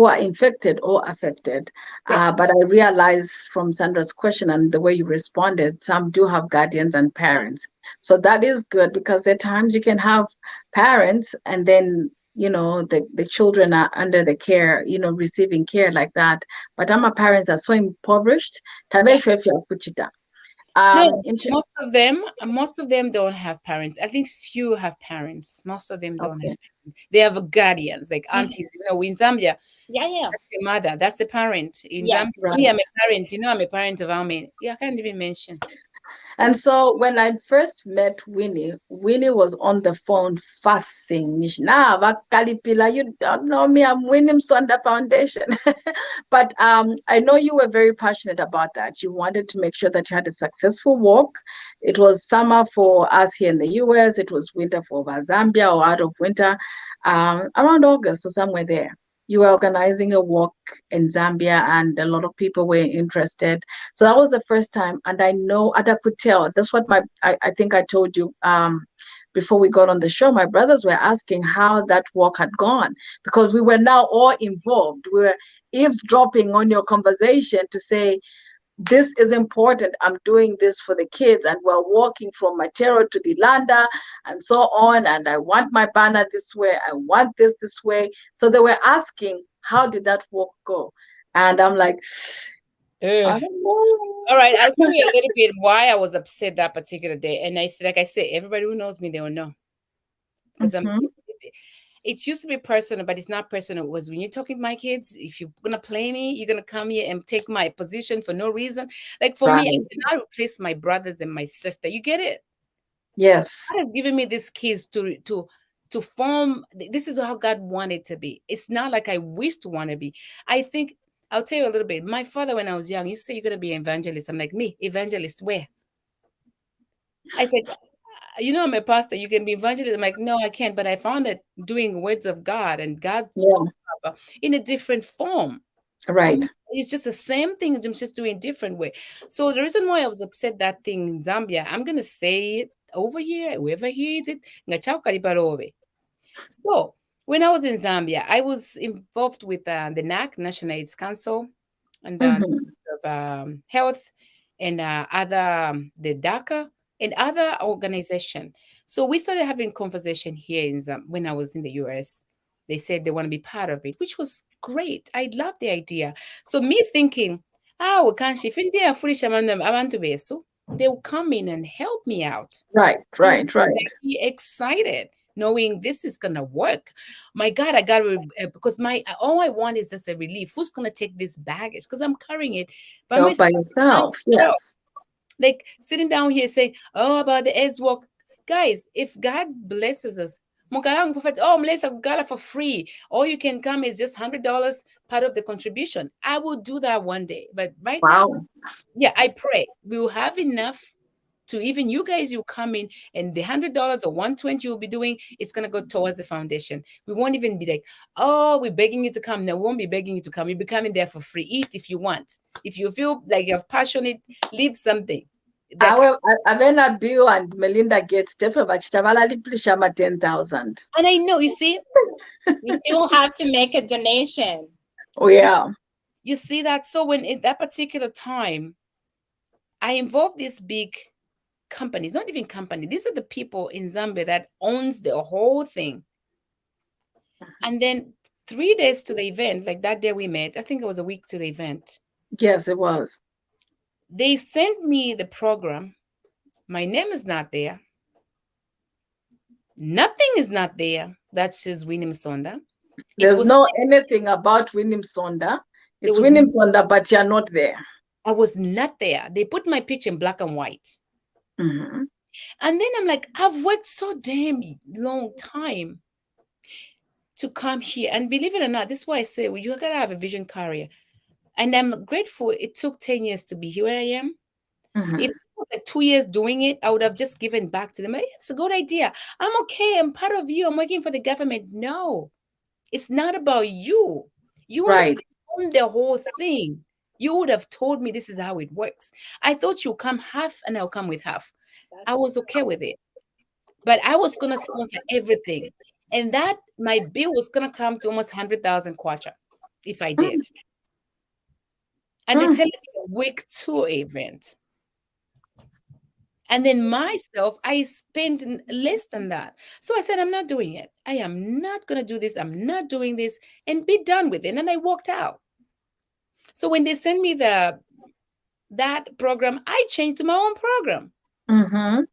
B: are infected or affected.
A: Yeah.
B: But I realized from Sandra's question and the way you responded, some do have guardians and parents. So that is good, because there are times you can have parents and then the children are under the care, receiving care like that. But our parents are so impoverished.
A: Yeah. No,
B: Um,
A: most of them don't have parents. I think few have parents. Most of them don't have
B: okay.
A: parents. They have guardians, like
C: Mhm.
A: aunties. In Zambia,
C: Yeah, yeah.
A: that's your mother. That's the parent. In
C: Yeah.
A: Zambia, me,
B: Right.
A: I'm a parent. I'm a parent of how many? Yeah, I can't even mention.
B: And so when I first met Winnie, Winnie was on the phone fussing. Nah, Vakalipila, you don't know me. I'm Winnie Msonda Foundation. But I know you were very passionate about that. You wanted to make sure that you had a successful walk. It was summer for us here in the US. It was winter for Zambia, or out of winter, around August or somewhere there. You were organizing a walk in Zambia, and a lot of people were interested. So that was the first time, and I know, and I could tell. That's what I think I told you before we got on the show. My brothers were asking how that walk had gone, because we were now all involved. We were eavesdropping on your conversation to say, this is important. I'm doing this for the kids, and we're walking from Matero to Dilanda and so on. And I want my banner this way. I want this way. So they were asking, how did that walk go? And I'm like, I
A: Ugh.
B: don't know.
A: All right, I'll tell you a little bit why I was upset that particular day. And like I said, everybody who knows me, they will know, because
B: Mhm.
A: it used to be personal, but it's not personal. It was when you're talking to my kids, if you're gonna play me, you're gonna come here and take my position for no reason. Like for me, I
B: Right.
A: cannot replace my brothers and my sister. You get it?
B: Yes.
A: God has given me these kids to form. This is how God wanted to be. It's not like I wish to want to be. I think I'll tell you a little bit. My father, when I was young, used to say you're gonna be an evangelist. I'm like, me, evangelist where? I said, I'm a pastor. You can be evangelist. I'm like, no, I can't. But I found that doing words of God and God
B: Yeah.
A: in a different form.
B: Right.
A: It's just the same thing. I'm just doing different way. So the reason why I was upset that thing in Zambia, I'm gonna say it over here. Whoever hears it, ngachauka liparove. So when I was in Zambia, I was involved with the NAC, National AIDS Council, and
B: Mhm.
A: of health, and other the DACA and other organization. So we started having conversation here in when I was in the US. They said they want to be part of it, which was great. I love the idea. So me thinking, we can't shift in there abantu beso. They will come in and help me out.
B: Right.
A: I was
B: Right. Right.
A: very excited knowing this is gonna work. My God, I got to because my all I want is just a relief. Who's gonna take this baggage? Because I'm carrying it by
B: All by
A: myself.
B: yourself. Yes.
A: Like sitting down here saying, "Oh, about the AIDS walk, guys." If God blesses us, Mukalang prophet, oh, Mlesa Gala for free. All you can come is just $100 part of the contribution. I will do that one day. But right now,
B: Wow.
A: yeah, I pray we will have enough to even you guys, you come in and the $100 or 120 you'll be doing, it's gonna go towards the foundation. We won't even be like, oh, we're begging you to come. No, we won't be begging you to come. You'll be coming there for free. Eat if you want. If you feel like you're passionate, leave something. Like,
B: Avena Bill and Melinda Gates definitely but 10,000.
A: and I know, you see,
C: You still have to make a donation.
B: Oh yeah.
A: you see that. So when at that particular time, I involved this big company, not even company. These are the people in Zambia that owns the whole thing. And then 3 days to the event, like that day we met, I think it was a week to the event.
B: Yes, it was.
A: They sent me the program. My name is not there. Nothing is not there. That says Winnie Msonda.
B: There's no anything about Winnie Msonda. It's
A: was
B: Winnie Msonda, but you're not there.
A: I was not there. They put my picture in black and white.
B: Mm-hmm.
A: And then I'm like, I've worked so damn long time to come here. And believe it or not, this is why I say, well, you gotta have a vision career. And I'm grateful it took 10 years to be here where I am.
B: Mm-hmm.
A: If it was like 2 years doing it, I would have just given back to them. It's a good idea. I'm okay. I'm part of you. I'm working for the government. No, it's not about you. You
B: Right.
A: own the whole thing. You would have told me this is how it works. I thought you'll come half and I'll come with half. I was okay with it. But I was going to sponsor everything. And that, my bill was going to come to almost 100,000 kwacha if I did. And they tell me a week 2 event. And then myself, I spent less than that. So I said, I'm not doing it. I am not going to do this. I'm not doing this, and be done with it. And I walked out. So when they sent me that program, I changed to my own program.
B: Mm-hmm.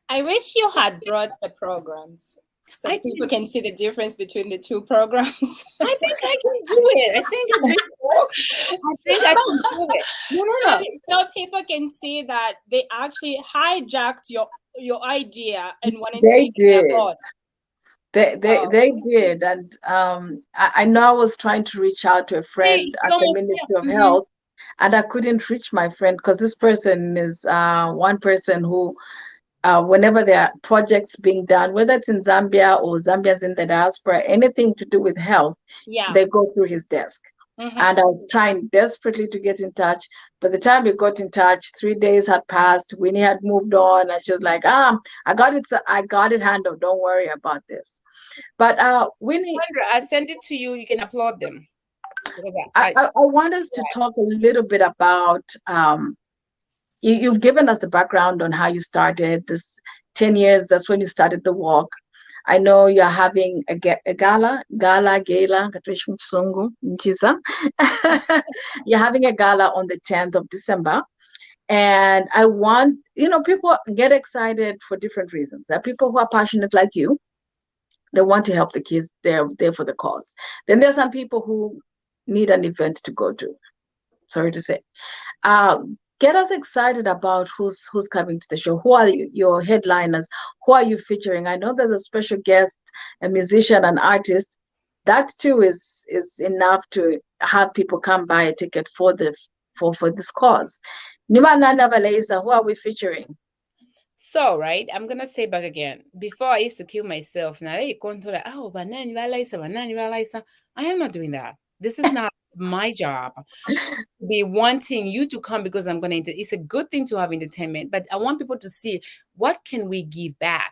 C: I wish you had brought the programs so people can see the difference between the two programs.
A: I think I can do it. I think I can do it. No.
C: So people can see that they actually hijacked your idea and wanted
B: They
C: to make it their own.
B: They did. And I know I was trying to reach out to a friend at the Ministry of Health, and I couldn't reach my friend because this person is one person who whenever there are projects being done, whether it's in Zambia or Zambians in the diaspora, anything to do with health, they go through his desk. Mm-hmm. And I was trying desperately to get in touch. By the time we got in touch, 3 days had passed. Winnie had moved on, and she was like, I got it handled. Don't worry about this. But Winnie,
A: Sandra, I send it to you. You can upload them.
B: I want us to talk a little bit about you've given us the background on how you started this 10 years. That's when you started the walk. I know you're having a gala. You're having a gala on the 10th of December. And I want, people get excited for different reasons. There are people who are passionate like you. They want to help the kids. They're there for the cause. Then there's some people who need an event to go to. Sorry to say. Get us excited about who's coming to the show. Who are your headliners? Who are you featuring? I know there's a special guest, a musician, an artist. That too is enough to have people come buy a ticket for this cause. Who are we featuring?
A: So, right, I'm gonna say back again. Before I used to kill myself. Now I am not doing that. This is not my job. Be wanting you to come because I'm gonna. It's a good thing to have entertainment, but I want people to see what can we give back.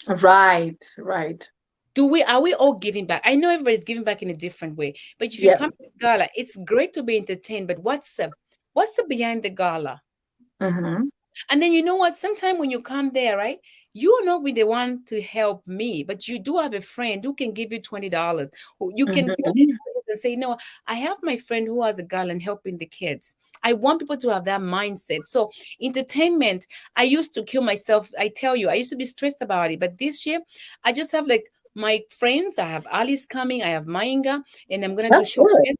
B: Right.
A: Are we all giving back? I know everybody's giving back in a different way, but if you come to the gala, it's great to be entertained. But what's the behind the gala? Mm-hmm. And then you know what? Sometimes when you come there, right, you will not be the one to help me, but you do have a friend who can give you $20. You can go and say, no, I have my friend who has a gala and helping the kids. I want people to have that mindset. So entertainment, I used to kill myself. I tell you, I used to be stressed about it. But this year, I just have like my friends. I have Alice coming. I have Mainga, and I'm going to do showcase.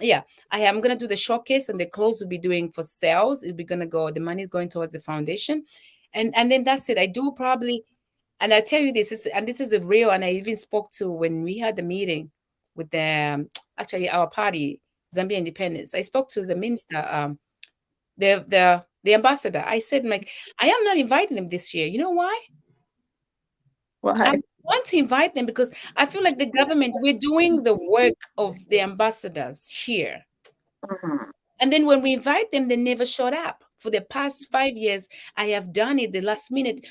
A: Yeah, I am going to do the showcase, and the clothes will be doing for sales. It'll be going to go, the money is going towards the foundation. And then that's it. I do probably And I tell you this is a real, and I even spoke to when we had the meeting with the actually our party, Zambia Independence. I spoke to the minister, the ambassador. I said, like, I am not inviting them this year. You know why? I
B: Why?
A: want to invite them because I feel like the government, we're doing the work of the ambassadors here.
B: Mhm.
A: And then when we invite them, they never showed up. For the past 5 years, I have done it the last minute.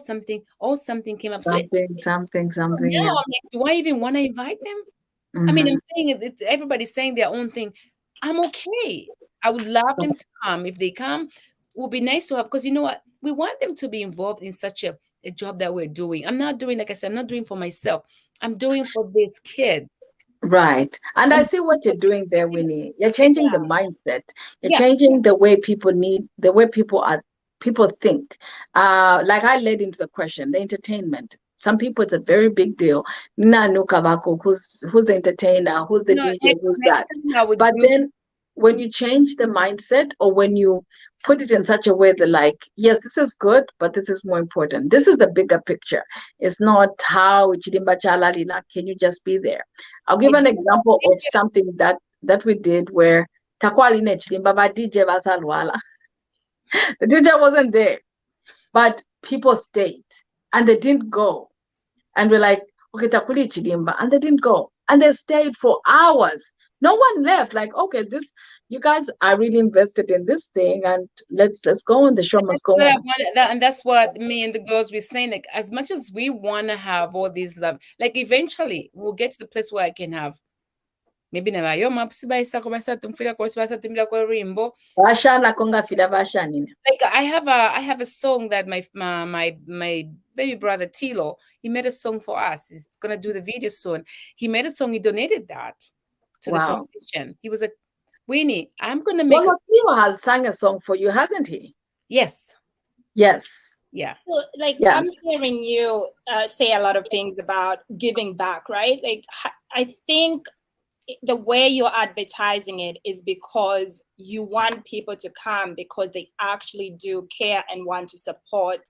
A: Something came up. So
B: Something.
A: now
B: Yeah.
A: I'm like, do I even want to invite them? I mean,
B: Mhm.
A: I'm saying everybody's saying their own thing. I'm okay. I would love them to come. If they come, it would be nice to have, because you know what? We want them to be involved in such a job that we're doing. I'm not doing, like I said, I'm not doing for myself. I'm doing for these kids.
B: Right. And I
A: I'm
B: see what you're doing there, Winnie. You're changing the mindset. You're
A: yeah.
B: changing the way the way people think. Like I led into the question, the entertainment. Some people it's a very big deal. Nanu Kabako, who's the entertainer, who's the
A: No,
B: DJ, who's
A: next
B: that?
A: time I would
B: But
A: do.
B: then when you change the mindset, or when you put it in such a way that, like, yes, this is good, but this is more important. This is the bigger picture. It's not how Chidimba Chalalila, can you just be there? I'll give an example of something that we did where Takwali ne Chidimba ba DJ Basalwala. The DJ wasn't there, but people stayed and they didn't go. And we're like, okay, Takuli Chidimba, and they didn't go. And they stayed for hours. No one left. Like, okay, you guys are really invested in this thing, and let's go on. The show must
A: That's
B: go
A: what I
B: on.
A: wanted, and that's what me and the girls were saying. Like, as much as we want to have all these love, like eventually we'll get to the place where I can have maybe never yo maps by tumfila course by rimbo.
B: Bashana konga fida bashanine.
A: Like I have a song that my baby brother Tilo, he made a song for us. He's gonna do the video soon. He made a song, he donated that to the
B: Wow.
A: foundation. He was like, Winnie, I'm gonna make
B: Well,
A: a
B: Tio has sang a song for you, hasn't he?
A: yes.
B: Yes.
A: Yeah.
C: Well, like
B: Yeah.
C: I'm hearing you say a lot of things about giving back, right? Like I think the way you're advertising it is because you want people to come because they actually do care and want to support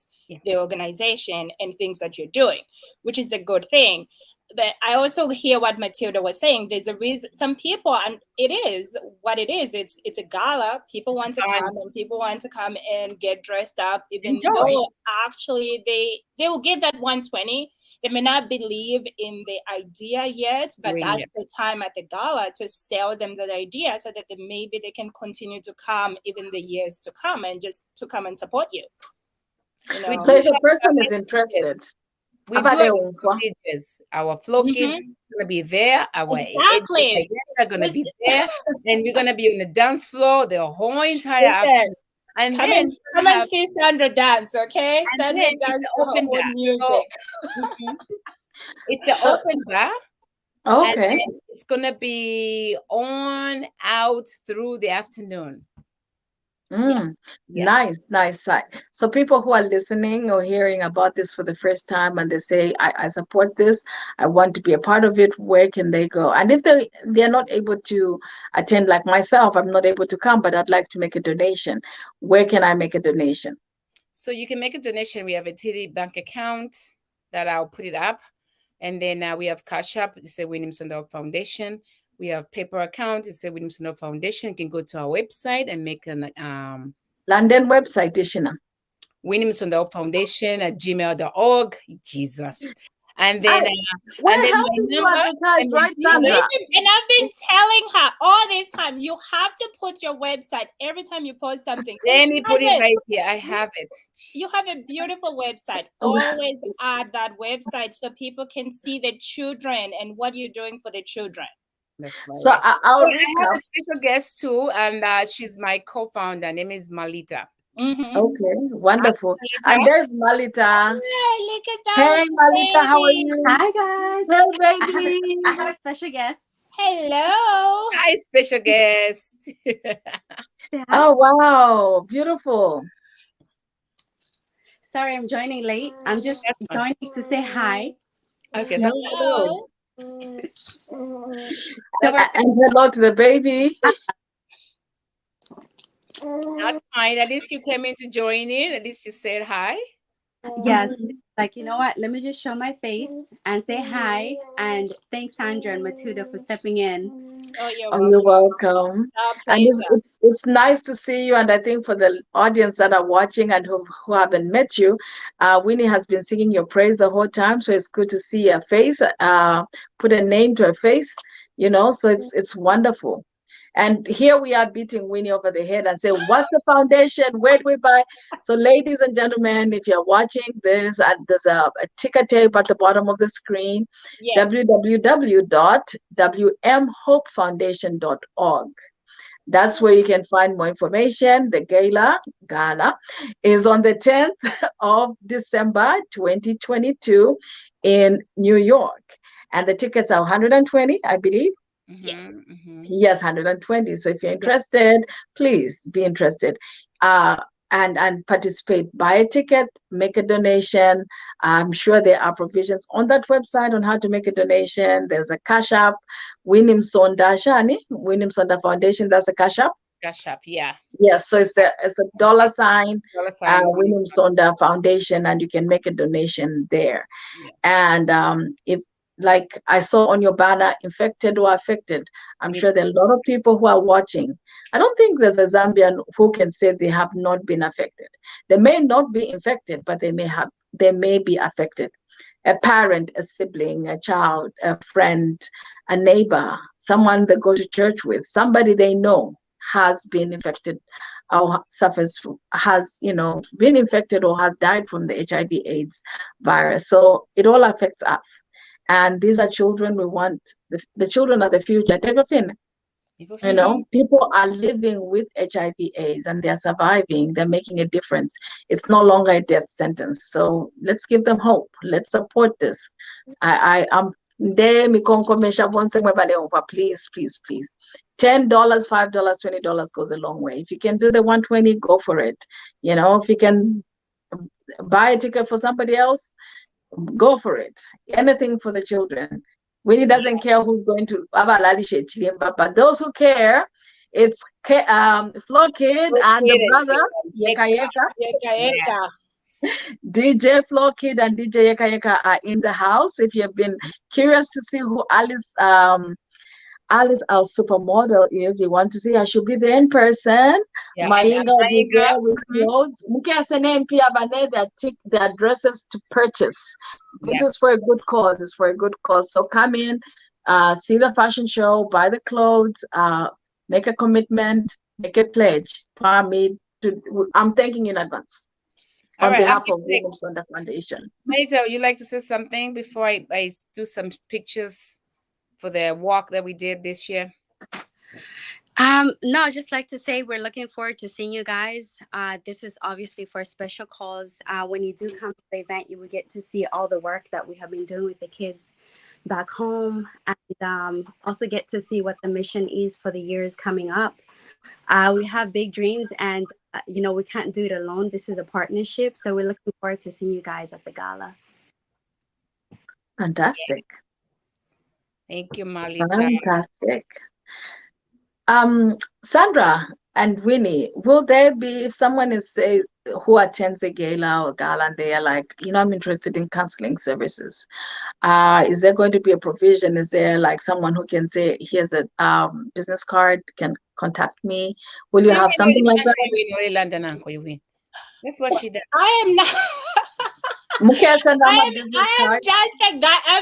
C: the organization and things that you're doing, which is a good thing. But I also hear what Matilda was saying. There's a reason some people, and it is what it is. It's a gala. People want to come, and people want to come and get dressed up, even though actually they will give that 120. They may not believe in the idea yet, but that's the time at the gala to sell them that idea so that maybe they can continue to come even the years to come and just to come and support you. You know?
B: So if a person is interested,
A: we do have messages. Our flow kids gonna be there. Our
C: exactly
A: are gonna be there, and we're gonna be on the dance floor the whole entire afternoon. And
C: come
A: then
C: come and see Sandra dance, okay?
A: And
C: Sandra
A: then
C: dance
A: it's open bar.
C: music.
A: So, it's an open bar.
B: Okay.
A: And then it's gonna be on out through the afternoon.
B: Nice side. So people who are listening or hearing about this for the first time and they say, I support this, I want to be a part of it, where can they go? And if they're not able to attend, like myself, I'm not able to come, but I'd like to make a donation, where can I make a donation?
A: So you can make a donation. We have a TD bank account that I'll put it up. And then we have Cash App, it's a William Sondor Foundation. We have paper account, it's a William Sondor Foundation. You can go to our website and make an
B: London website, Ishina.
A: William Sondor Foundation at gmail.org. Jesus. And then
B: my
A: number,
B: right,
C: And
B: Sandra?
C: I've been telling her all this time, you have to put your website every time you post something.
A: Let me put it right here. I have it.
C: You have a beautiful website. Always add that website so people can see the children and what you're doing for the children.
A: That's right.
B: So I'll
A: have a special guest too, and she's my co-founder. Her name is Malita.
B: Okay, wonderful. And there's Malita.
C: Hey, look at that.
B: Hey, Malita, how are you?
E: Hi, guys.
B: Hey, baby.
E: I have a special guest.
C: Hello.
A: Hi, special guest.
B: Oh, wow. Beautiful.
E: Sorry, I'm joining late. I'm just joining to say hi.
A: Okay.
B: Hello. And hello to the baby.
A: That's fine. At least you came in to join in. At least you said hi.
E: Yes, like you know what? Let me just show my face and say hi, and thanks Sandra and Matilda for stepping in.
C: Oh, you're
B: Oh, you're
C: welcome.
B: welcome.
C: Our
B: And
C: pleasure.
B: it's nice to see you. And I think for the audience that are watching and who haven't met you, Winnie has been singing your praise the whole time. So it's good to see her face, put a name to her face, so it's wonderful. And here we are beating Winnie over the head and say, what's the foundation? Where do we buy? So, ladies and gentlemen, if you're watching this, there's a ticker tape at the bottom of the screen,
C: Yes.
B: www.wmhopefoundation.org. That's where you can find more information. The gala is on the 10th of December 2022 in New York. And the tickets are 120, I believe.
C: Yes.
B: Yes, 120. So if you're interested, please be interested. And participate. Buy a ticket, make a donation. I'm sure there are provisions on that website on how to make a donation. There's a Cash App, Winim Sonda Shani, Winim Sonda Foundation. That's a Cash App.
A: Cash App, yeah.
B: Yes, so it's a dollar sign,
A: Winnie.
B: Winim Sonda Foundation, and you can make a donation there.
A: Yeah.
B: And if, like I saw on your banner, infected or affected, I'm sure there are a lot of people who are watching. I don't think there's a Zambian who can say they have not been affected. They may not be infected, but they may be affected. A parent, a sibling, a child, a friend, a neighbor, someone they go to church with, somebody they know has been infected or has been infected or has died from the HIV/AIDS virus. So it all affects us. And these are children. We want the children are the future. People are living with HIV/AIDS and they're surviving. They're making a difference. It's no longer a death sentence. So let's give them hope. Let's support this. I am there. Please, please, please. $10, $5, $20 goes a long way. If you can do the 120, go for it. If you can buy a ticket for somebody else, go for it. Anything for the children. Winnie doesn't care who's going to but those who care, it's Flo Kid and the brother Yeka Yeka. DJ Flo Kid and DJ Yeka Yeka are in the house. If you've been curious to see who Alice, our supermodel, is, you want to see her, she'll be there in person. Mainga will be there with clothes. The addresses to purchase. This is for a good cause. It's for a good cause. So come in, see the fashion show, buy the clothes, make a commitment, make a pledge. I'm thanking you in advance on behalf of William Sonda Foundation.
A: Maita, would you like to say something before I do some pictures for the walk that we did this year?
E: No, I'd just like to say we're looking forward to seeing you guys. This is obviously for a special cause. When you do come to the event, you will get to see all the work that we have been doing with the kids back home, and also get to see what the mission is for the years coming up. We have big dreams, and we can't do it alone. This is a partnership, so we're looking forward to seeing you guys at the gala.
B: Fantastic.
A: Thank you, Malita.
B: Fantastic. Sandra and Winnie, will there be, if someone who attends a gala or gala and they are like, I'm interested in counseling services, is there going to be a provision? Is there like someone who can say, here's a business card, can contact me? Will you have something like that?
A: That's what she does.
C: I am not. I'm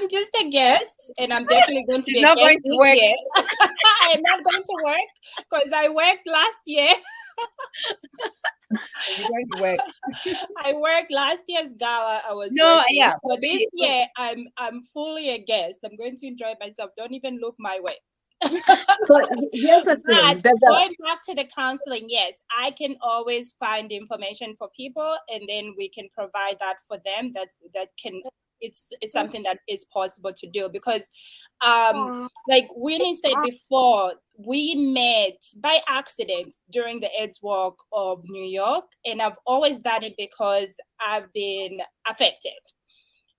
C: just a guest, and I'm definitely going to be
A: not going to work.
C: I am not going to work because I worked last year.
A: You're going to work.
C: I worked last year's gala. I was
A: working. Yeah.
C: But this year, I'm fully a guest. I'm going to enjoy myself. Don't even look my way.
B: So here's the thing.
C: Going back to the counseling, yes, I can always find information for people, and then we can provide that for them. It's something that is possible to do because, like Winnie said before, we met by accident during the AIDS Walk of New York, and I've always done it because I've been affected.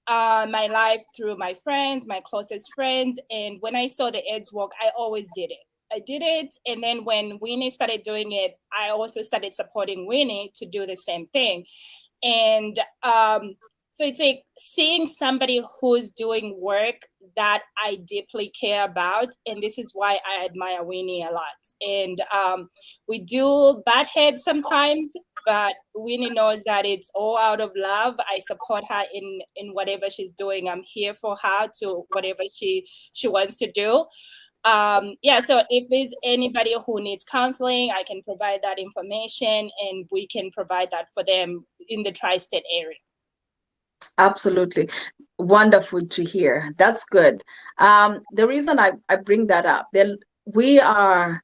C: My life through my friends, my closest friends. And when I saw the AIDS Walk, I always did it. I did it. And then when Winnie started doing it, I also started supporting Winnie to do the same thing. And so it's like seeing somebody who's doing work that I deeply care about. And this is why I admire Winnie a lot. And we do butt heads sometimes, but Winnie knows that it's all out of love. I support her in whatever she's doing. I'm here for her to whatever she wants to do. Yeah, so if there's anybody who needs counseling, I can provide that information, and we can provide that for them in the tri-state area.
B: Absolutely. Wonderful to hear. That's good. The reason I bring that up, we have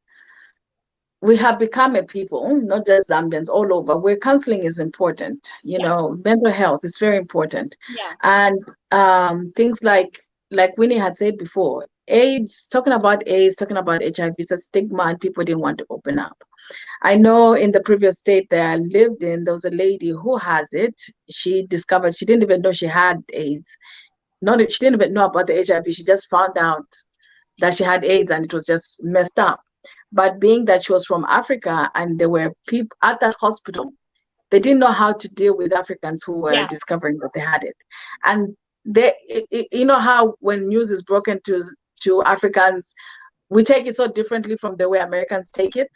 B: become a people, not just Zambians, all over, where counseling is important. You know, mental health is very important.
C: Yeah.
B: And things like Winnie had said before, AIDS, talking about HIV is a stigma, and people didn't want to open up. I know in the previous state that I lived in, there was a lady who has it. She discovered, she didn't even know she had AIDS. She didn't even know about the HIV. She just found out that she had AIDS, and it was just messed up. But being that she was from Africa, and there were people at that hospital, they didn't know how to deal with Africans who were discovering that they had it. And you know how when news is broken to Africans, we take it so differently from the way Americans take it.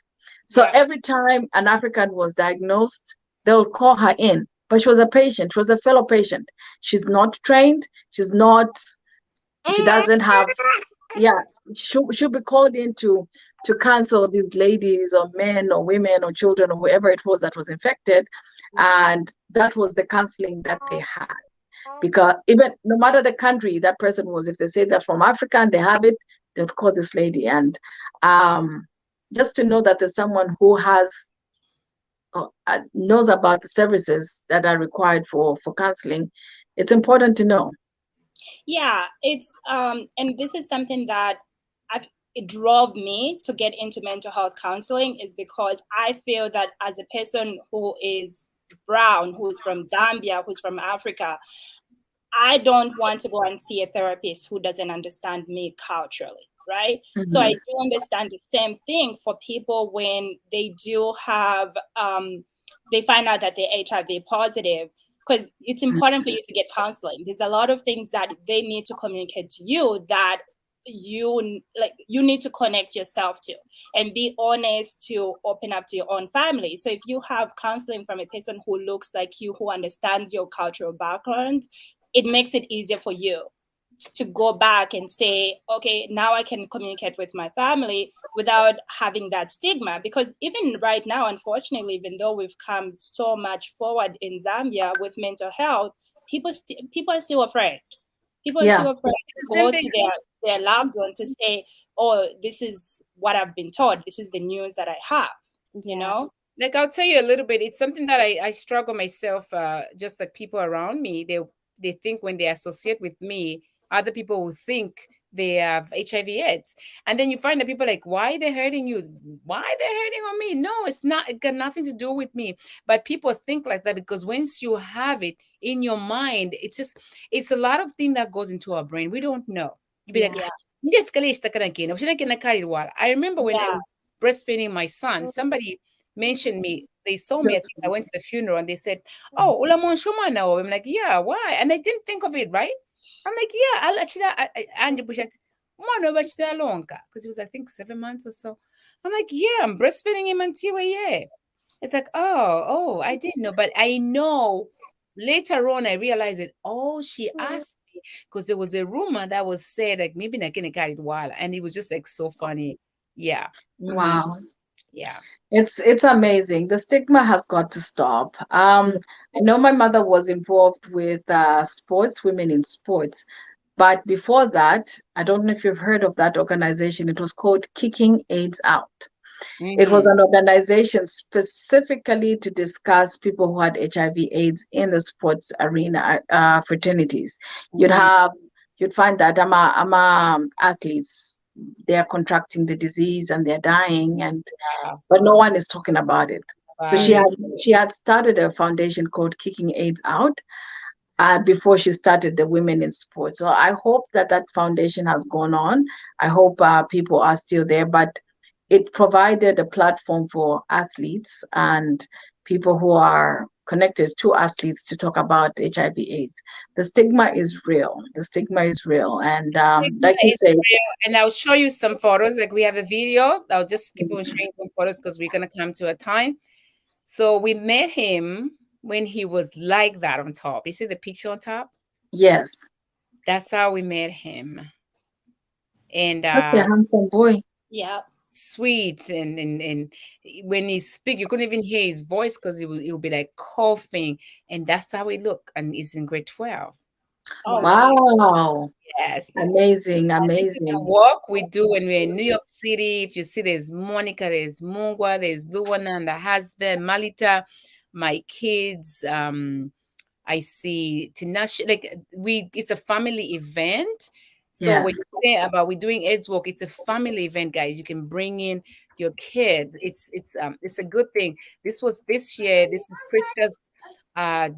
B: So every time an African was diagnosed, they would call her in. But she was a patient. She was a fellow patient. She's not trained. She doesn't have, she'll be called in to counsel these ladies or men or women or children or whoever it was that was infected. And that was the counseling that they had. Because even no matter the country that person was, if they say they're from Africa and they have it, they would call this lady. And just to know that there's someone who knows about the services that are required for counseling, it's important to know.
C: Yeah, it's and this is something that it drove me to get into mental health counseling, is because I feel that as a person who is brown, who's from Zambia, who's from Africa, I don't want to go and see a therapist who doesn't understand me culturally, right? Mm-hmm. So I do understand the same thing for people when they do have, they find out that they're HIV positive, because it's important for you to get counseling. There's a lot of things that they need to communicate to you that you need to connect yourself to and be honest to open up to your own family. So if you have counseling from a person who looks like you, who understands your cultural background, it makes it easier for you to go back and say, okay, now I can communicate with my family without having that stigma. Because even right now, unfortunately, even though we've come so much forward in Zambia with mental health, people are still afraid. People are still afraid to go to their loved one to say, oh, this is what I've been taught. This is the news that I have, you know?
A: Like, I'll tell you a little bit. It's something that I struggle myself, just like people around me. They think when they associate with me, other people will think they have HIV/AIDS. And then you find that people are like, why are they hurting you? Why are they hurting on me? No, it's not. It got nothing to do with me. But people think like that because once you have it in your mind, it's a lot of things that goes into our brain. We don't know. You'd be like, I remember when I was breastfeeding my son, somebody mentioned me. They saw me. I think I went to the funeral and they said, oh, Ulamon Shoma now. I'm like, yeah, why? And I didn't think of it, right? I'm like, yeah, I'll actually, because he was, I think, 7 months or so. I'm like, yeah, I'm breastfeeding him until It's like, oh, I didn't know. But I know later on, I realized that, she asked me because there was a rumor that was said, like, maybe not going to carry it while. And it was just like so funny. Yeah.
B: Wow.
A: Yeah.
B: It's amazing. The stigma has got to stop. I know my mother was involved with sports, women in sports. But before that, I don't know if you've heard of that organization. It was called Kicking AIDS Out. Mm-hmm. It was an organization specifically to discuss people who had HIV/AIDS in the sports arena, fraternities. Mm-hmm. You'd find that athletes, they're contracting the disease and they're dying, but no one is talking about it. Right. So she had started a foundation called Kicking AIDS Out before she started the Women in Sports. So I hope that foundation has gone on. I hope people are still there, but it provided a platform for athletes and people who are connected to athletes to talk about HIV/AIDS. The stigma is real. The stigma is real, and
A: Stigma
B: like you
A: is
B: say,
A: real, and I'll show you some photos. Like we have a video. I'll just keep on showing some photos because we're gonna come to a time. So we met him when he was like that on top. You see the picture on top?
B: yes,
A: That's how we met him. And
B: such a handsome boy.
C: Yeah.
A: sweet and when he speak, you couldn't even hear his voice because he would be like coughing, and that's how he look. And he's in grade 12.
C: Oh,
B: Wow,
A: Yes.
B: amazing,
A: This is the
B: amazing.
A: work we do when we're in New York City. If you see, there's Monica, there's Mungwa, there's Luana and the husband, Malita, my kids. I see Tinashe. Like it's a family event. So
B: Yes,
A: when you say about we're doing AIDS work, it's a family event, guys. You can bring in your kid. It's a good thing. This was this year. This is Priska's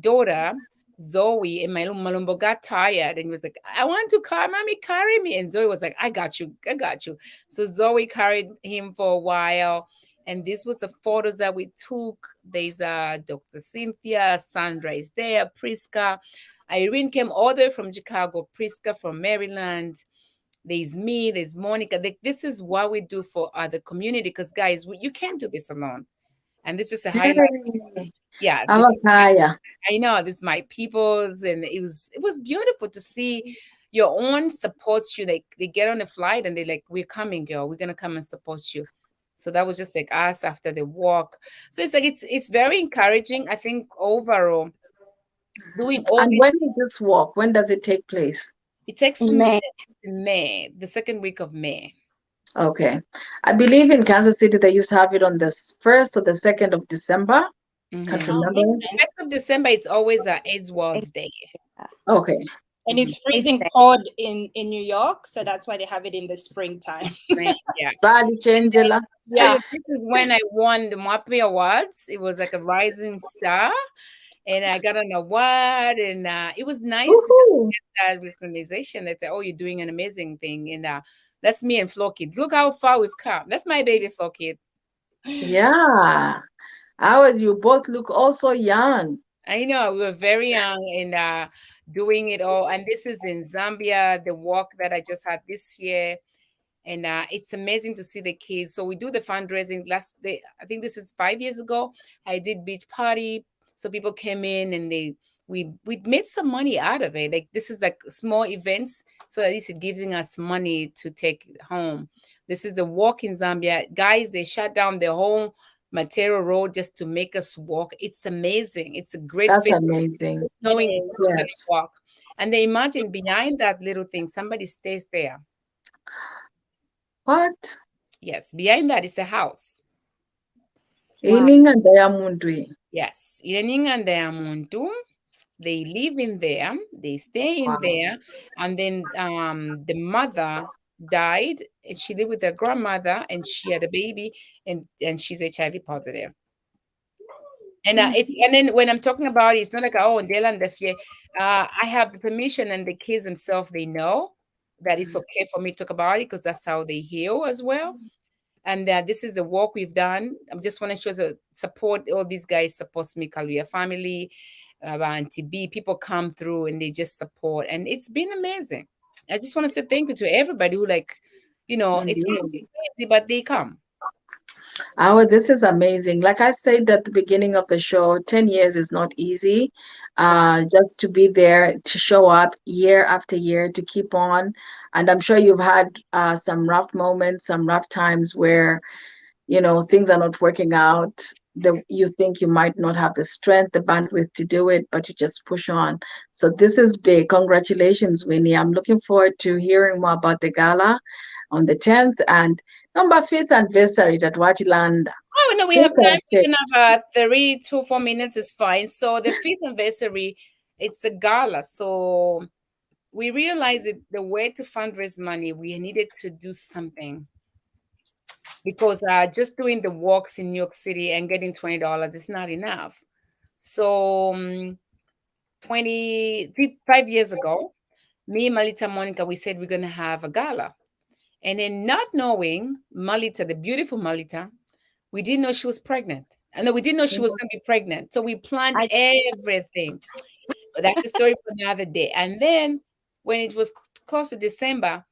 A: daughter. Zoe and Malumbo got tired and was like, I want to carry, mommy, carry me. And Zoe was like, I got you, I got you. So Zoe carried him for a while. And this was the photos that we took. There's Dr. Cynthia, Sandra is there, Priska. Irene came all the way from Chicago, Priska from Maryland. There's me, there's Monica. This is what we do for the community because, guys, you can't do this alone. And this is a highlight.
B: yay.
A: Yeah,
B: Avakaya.
A: I know this is my people's, and it was beautiful to see your own supports you. Like they get on a flight and they're like, "We're coming, girl. We're gonna come and support you." So that was just like us after the walk. So it's like it's very encouraging. I think overall, doing all
B: And
A: this,
B: when is this walk? When does it take place?
A: it takes
E: In May.
A: in May, the second week of May.
B: Okay. I believe in Kansas City they used to have it on the 1st or the 2nd of December. Can't
A: Mm-hmm.
B: remember.
A: The rest of December, it's always AIDS World Day.
B: Okay.
C: and it's freezing cold in New York, so that's why they have it in the springtime.
A: Right, yeah.
B: Bali Changela.
A: Yeah, this is when I won the MAPI Awards. It was like a rising star, and I got an award, and it was nice to just
B: Woohoo.
A: get that recognition. They say, "Oh, you're doing an amazing thing," and that's me and Flo Kid. Look how far we've come. That's my baby, Flo Kid.
B: Yeah. You both look also young.
A: I know we were very young and doing it all, and this is in Zambia. The walk that I just had this year. And it's amazing to see the kids. So we do the fundraising last day. I think this is 5 years ago. I did beach party. So people came in and we made some money out of it. Like this is like small events. So at least it giving us money to take home. This is a walk in Zambia. Guys, they shut down the whole Matero Road just to make us walk. It's amazing. It's a great
B: That's
A: feeling.
B: amazing.
A: Just knowing
C: It
A: it's gonna
B: Yes.
A: walk. And they imagine behind that little thing, somebody stays there.
B: What?
A: Yes, behind that is a house.
E: Wow.
B: Ininga Diamondwe.
A: Yes, ireninganda ya muntu. They live in there. They stay in
B: Wow.
A: there, and then the mother died, and she lived with her grandmother, and she had a baby, and she's HIV positive. And and then when I'm talking about it, it's not like oh Ndela and the fear. I have the permission, and the kids themselves they know that it's okay for me to talk about it because that's how they heal as well. And this is the work we've done. I just want to show the support. All these guys support me, Kaluya family, Auntie B. People come through and they just support, and it's been amazing. I just want to say thank you to everybody who it's
B: Indeed.
A: crazy, but they come.
B: This is amazing. Like I said at the beginning of the show, 10 years is not easy. Just to be there, to show up year after year, to keep on. And I'm sure you've had some rough moments, some rough times where, things are not working out. You think you might not have the strength, the bandwidth to do it, but you just push on. So this is big. Congratulations, Winnie. I'm looking forward to hearing more about the gala on the 10th and number 5th anniversary at Wachilanda.
A: Oh no, we have time. We can have 3 to 4 minutes is fine. So the 5th anniversary, it's a gala. So we realized that the way to fundraise money, we needed to do something. Because just doing the walks in New York City and getting $20 is not enough. So 25 years ago, me, Malita, Monica, we said we're going to have a gala. And then not knowing Malita, the beautiful Malita, we didn't know she was pregnant. No, we didn't know she was going to be pregnant. So we planned
E: I
A: everything. But that's the story for another day. And then when it was close to December,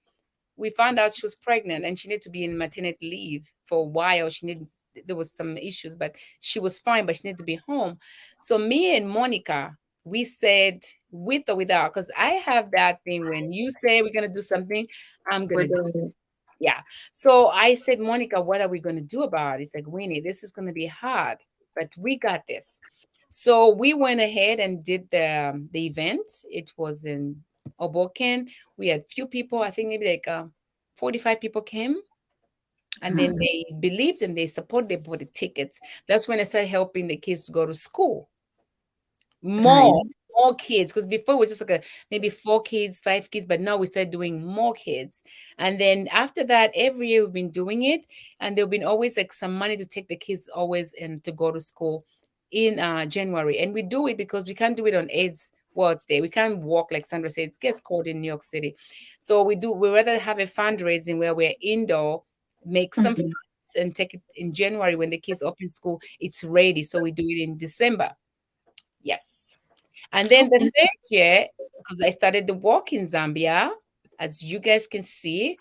A: we found out she was pregnant and she needed to be in maternity leave for a while. There was some issues, but she was fine, but she needed to be home. So me and Monica, we said with or without, because I have that thing when you say we're gonna do something, I'm gonna do it. Yeah. So I said, Monica, what are we gonna do about it? It's like, Winnie, this is gonna be hard, but we got this. So we went ahead and did the event. It was in Hoboken. We had few people. I think maybe like 45 people came, and then they believed and they support. They bought the tickets. That's when I started helping the kids to go to school. More, more kids, because before it was just like maybe 4 kids, 5 kids, but now we started doing more kids. And then after that, every year we've been doing it, and there've been always like some money to take the kids always and to go to school in January. And we do it because we can't do it on AIDS World's Day. We can't walk like Sandra said, it gets cold in New York City. So we rather have a fundraising where we're indoor, make some funds and take it in January when the kids open school, it's ready. So we do it in December. Yes. And then the third year, because I started the walk in Zambia, as you guys can see,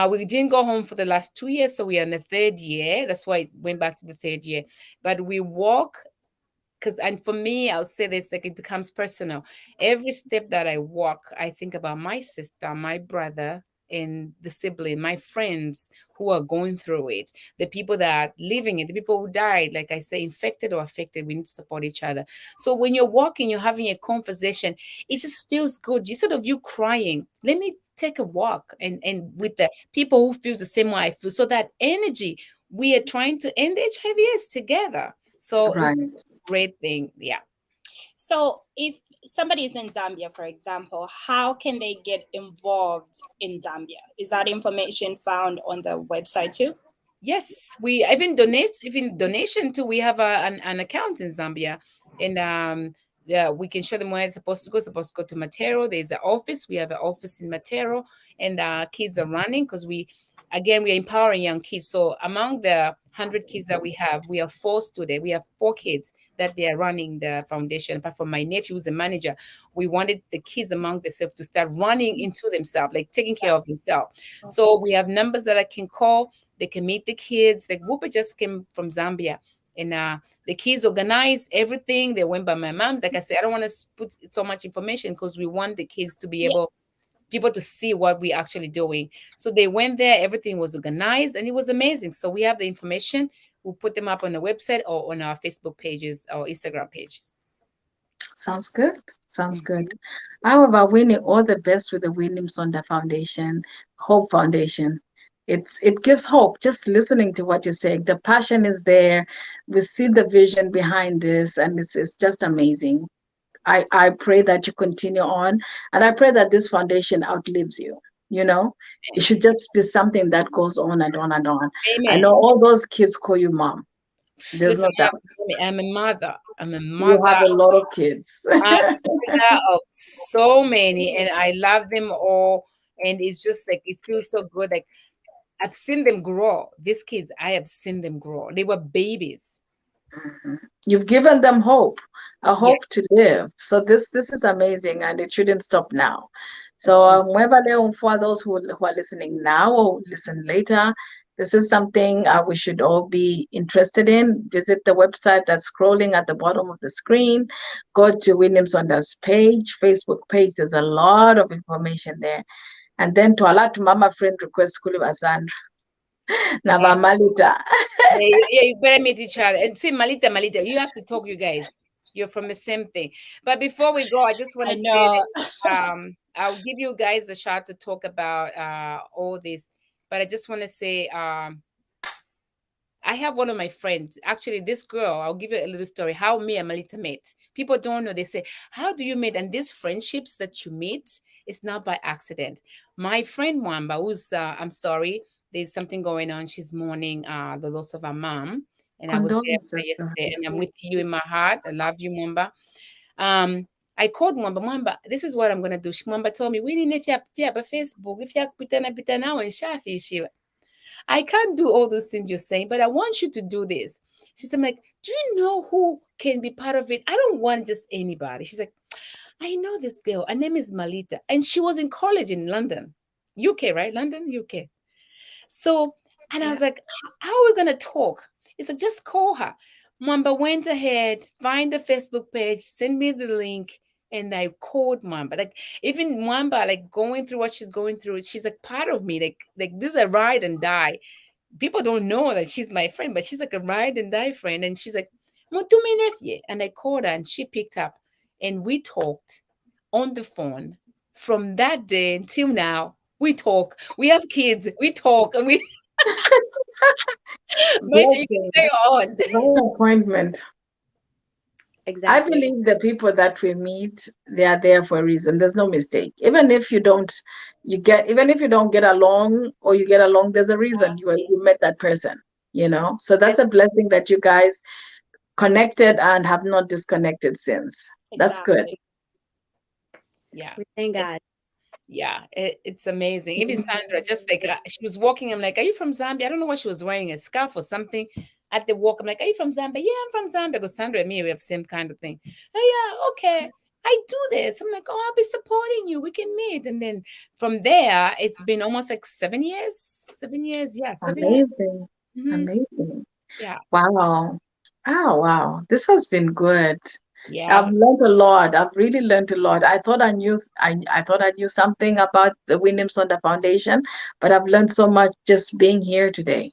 A: we didn't go home for the last 2 years, so we are in the third year. That's why it went back to the third year. But we walk and for me, I'll say this, like it becomes personal. Every step that I walk, I think about my sister, my brother, and the sibling, my friends who are going through it, the people that are living it, the people who died, like I say, infected or affected, we need to support each other. So when you're walking, you're having a conversation, it just feels good. Instead of you crying, let me take a walk and with the people who feel the same way I feel. So that energy, we are trying to end HIV/AIDS together. So it's a great thing. Yeah.
C: So if somebody is in Zambia, for example, how can they get involved in Zambia? Is that information found on the website too?
A: Yes, we even donation too. We have an account in Zambia, and yeah, we can show them where it's supposed to go. It's supposed to go to Matero. There's an office. We have an office in Matero, and kids are running because we're empowering young kids. So among the 100 kids that we have, we have 4 students. We have 4 kids that they are running the foundation. Apart from my nephew, who's a manager, we wanted the kids among themselves to start running into themselves, like taking care of themselves. So we have numbers that I can call. They can meet the kids. Like Whooper just came from Zambia, and the kids organized everything. They went by my mom. Like I said, I don't want to put so much information because we want the kids to be people to see what we're actually doing. So they went there. Everything was organized, and it was amazing. So we have the information. We'll put them up on the website or on our Facebook pages or Instagram pages.
B: Sounds good. Sounds good. However, Winnie, all the best with the Williams-Sonda Foundation, Hope Foundation. It gives hope just listening to what you're saying. The passion is there. We see the vision behind this, and it's just amazing. I pray that you continue on, and I pray that this foundation outlives you. You know, it should just be something that goes on and on and on. I
A: Amen.
B: know all those kids call you mom. There's
A: Listen,
B: no doubt.
A: I'm a mother. I'm a
B: You
A: mother.
B: have a lot of kids.
A: I'm a mother of so many, and I love them all. And it's just like it feels so good. Like I've seen them grow. These kids, I have seen them grow. They were babies.
B: You've given them hope, a
A: Yeah,
B: hope to live. So this is amazing, and it shouldn't stop now. So
A: Jesus.
B: for those who are listening now or listen later, this is something we should all be interested in. Visit the website that's scrolling at the bottom of the screen. Go to Williams-Sonda's page, Facebook page. There's a lot of information there. And then to allow to mama friend request Kuli Basandra. Na
A: Yes.
B: Malita.
A: Yeah, you better meet each other. And see, Malita, you have to talk, you guys. You're from the same thing. But before we go, I just want
C: I
A: to say
C: know.
A: that I'll give you guys a shot to talk about all this. But I just want to say I have one of my friends. Actually, this girl, I'll give you a little story how me and Malita met. People don't know. They say, how do you meet? And these friendships that you meet, it's not by accident. My friend Mwamba, who's, I'm sorry, there's something going on. She's mourning the loss of her mom. And I was there
B: Condolences.
A: yesterday, and I'm with you in my heart. I love you, Mwamba. I called Mwamba. Mwamba, this is what I'm going to do. Mwamba told me, we need if you have a Facebook, if you have put now and Shafi, I can't do all those things you're saying, but I want you to do this. She's I'm like, do you know who can be part of it? I don't want just anybody. She's like, I know this girl. Her name is Malita. And she was in college in London. UK, right? London, UK. So, and I was like, how are we going to talk? It's like, just call her. Mamba went ahead, find the Facebook page, send me the link, and I called Mamba. Like, even Mamba, like going through what she's going through, she's like part of me. Like this is a ride and die. People don't know that she's my friend, but she's like a ride and die friend. And she's like, and I called her and she picked up and we talked on the phone. From that day until now, we talk. We have kids. We talk, and we. Major, you can stay on.
B: Divine appointment.
E: Exactly.
B: I believe the people that we meet, they are there for a reason. There's no mistake. Even if you don't get along or you get along, there's a reason you met that person, you know? So that's a blessing that you guys connected and have not disconnected since. That's good.
A: Yeah.
E: We thank God.
A: Yeah, it's amazing. Even Sandra, just like she was walking, I'm like, are you from Zambia? I don't know what she was wearing, a scarf or something. At the walk, I'm like, are you from Zambia? Yeah, I'm from Zambia. Because Sandra and me, we have the same kind of thing. Oh, yeah, okay. I do this. I'm like, oh, I'll be supporting you. We can meet. And then from there, it's been almost like 7 years. 7 years. Yeah, 7 years.
B: Amazing.
A: Mhm.
B: Amazing.
A: Yeah.
B: Wow. Oh, wow. This has been good.
A: Yeah.
B: I've learned a lot. I've really learned a lot. I thought I knew something about the William Sonda Foundation, but I've learned so much just being here today.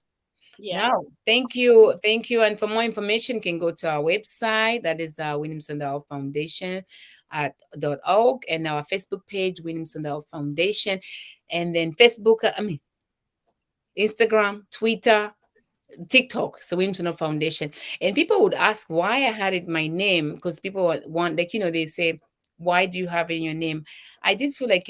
C: Yeah.
A: No, thank you. Thank you. And for more information, you can go to our website. That is William Sonda Foundation .org, and our Facebook page, William Sonda Foundation. And then Facebook, Instagram, Twitter, TikTok, so William Sonda Foundation. And people would ask why I had it my name, because people want, like, they say, why do you have it in your name? I did feel like,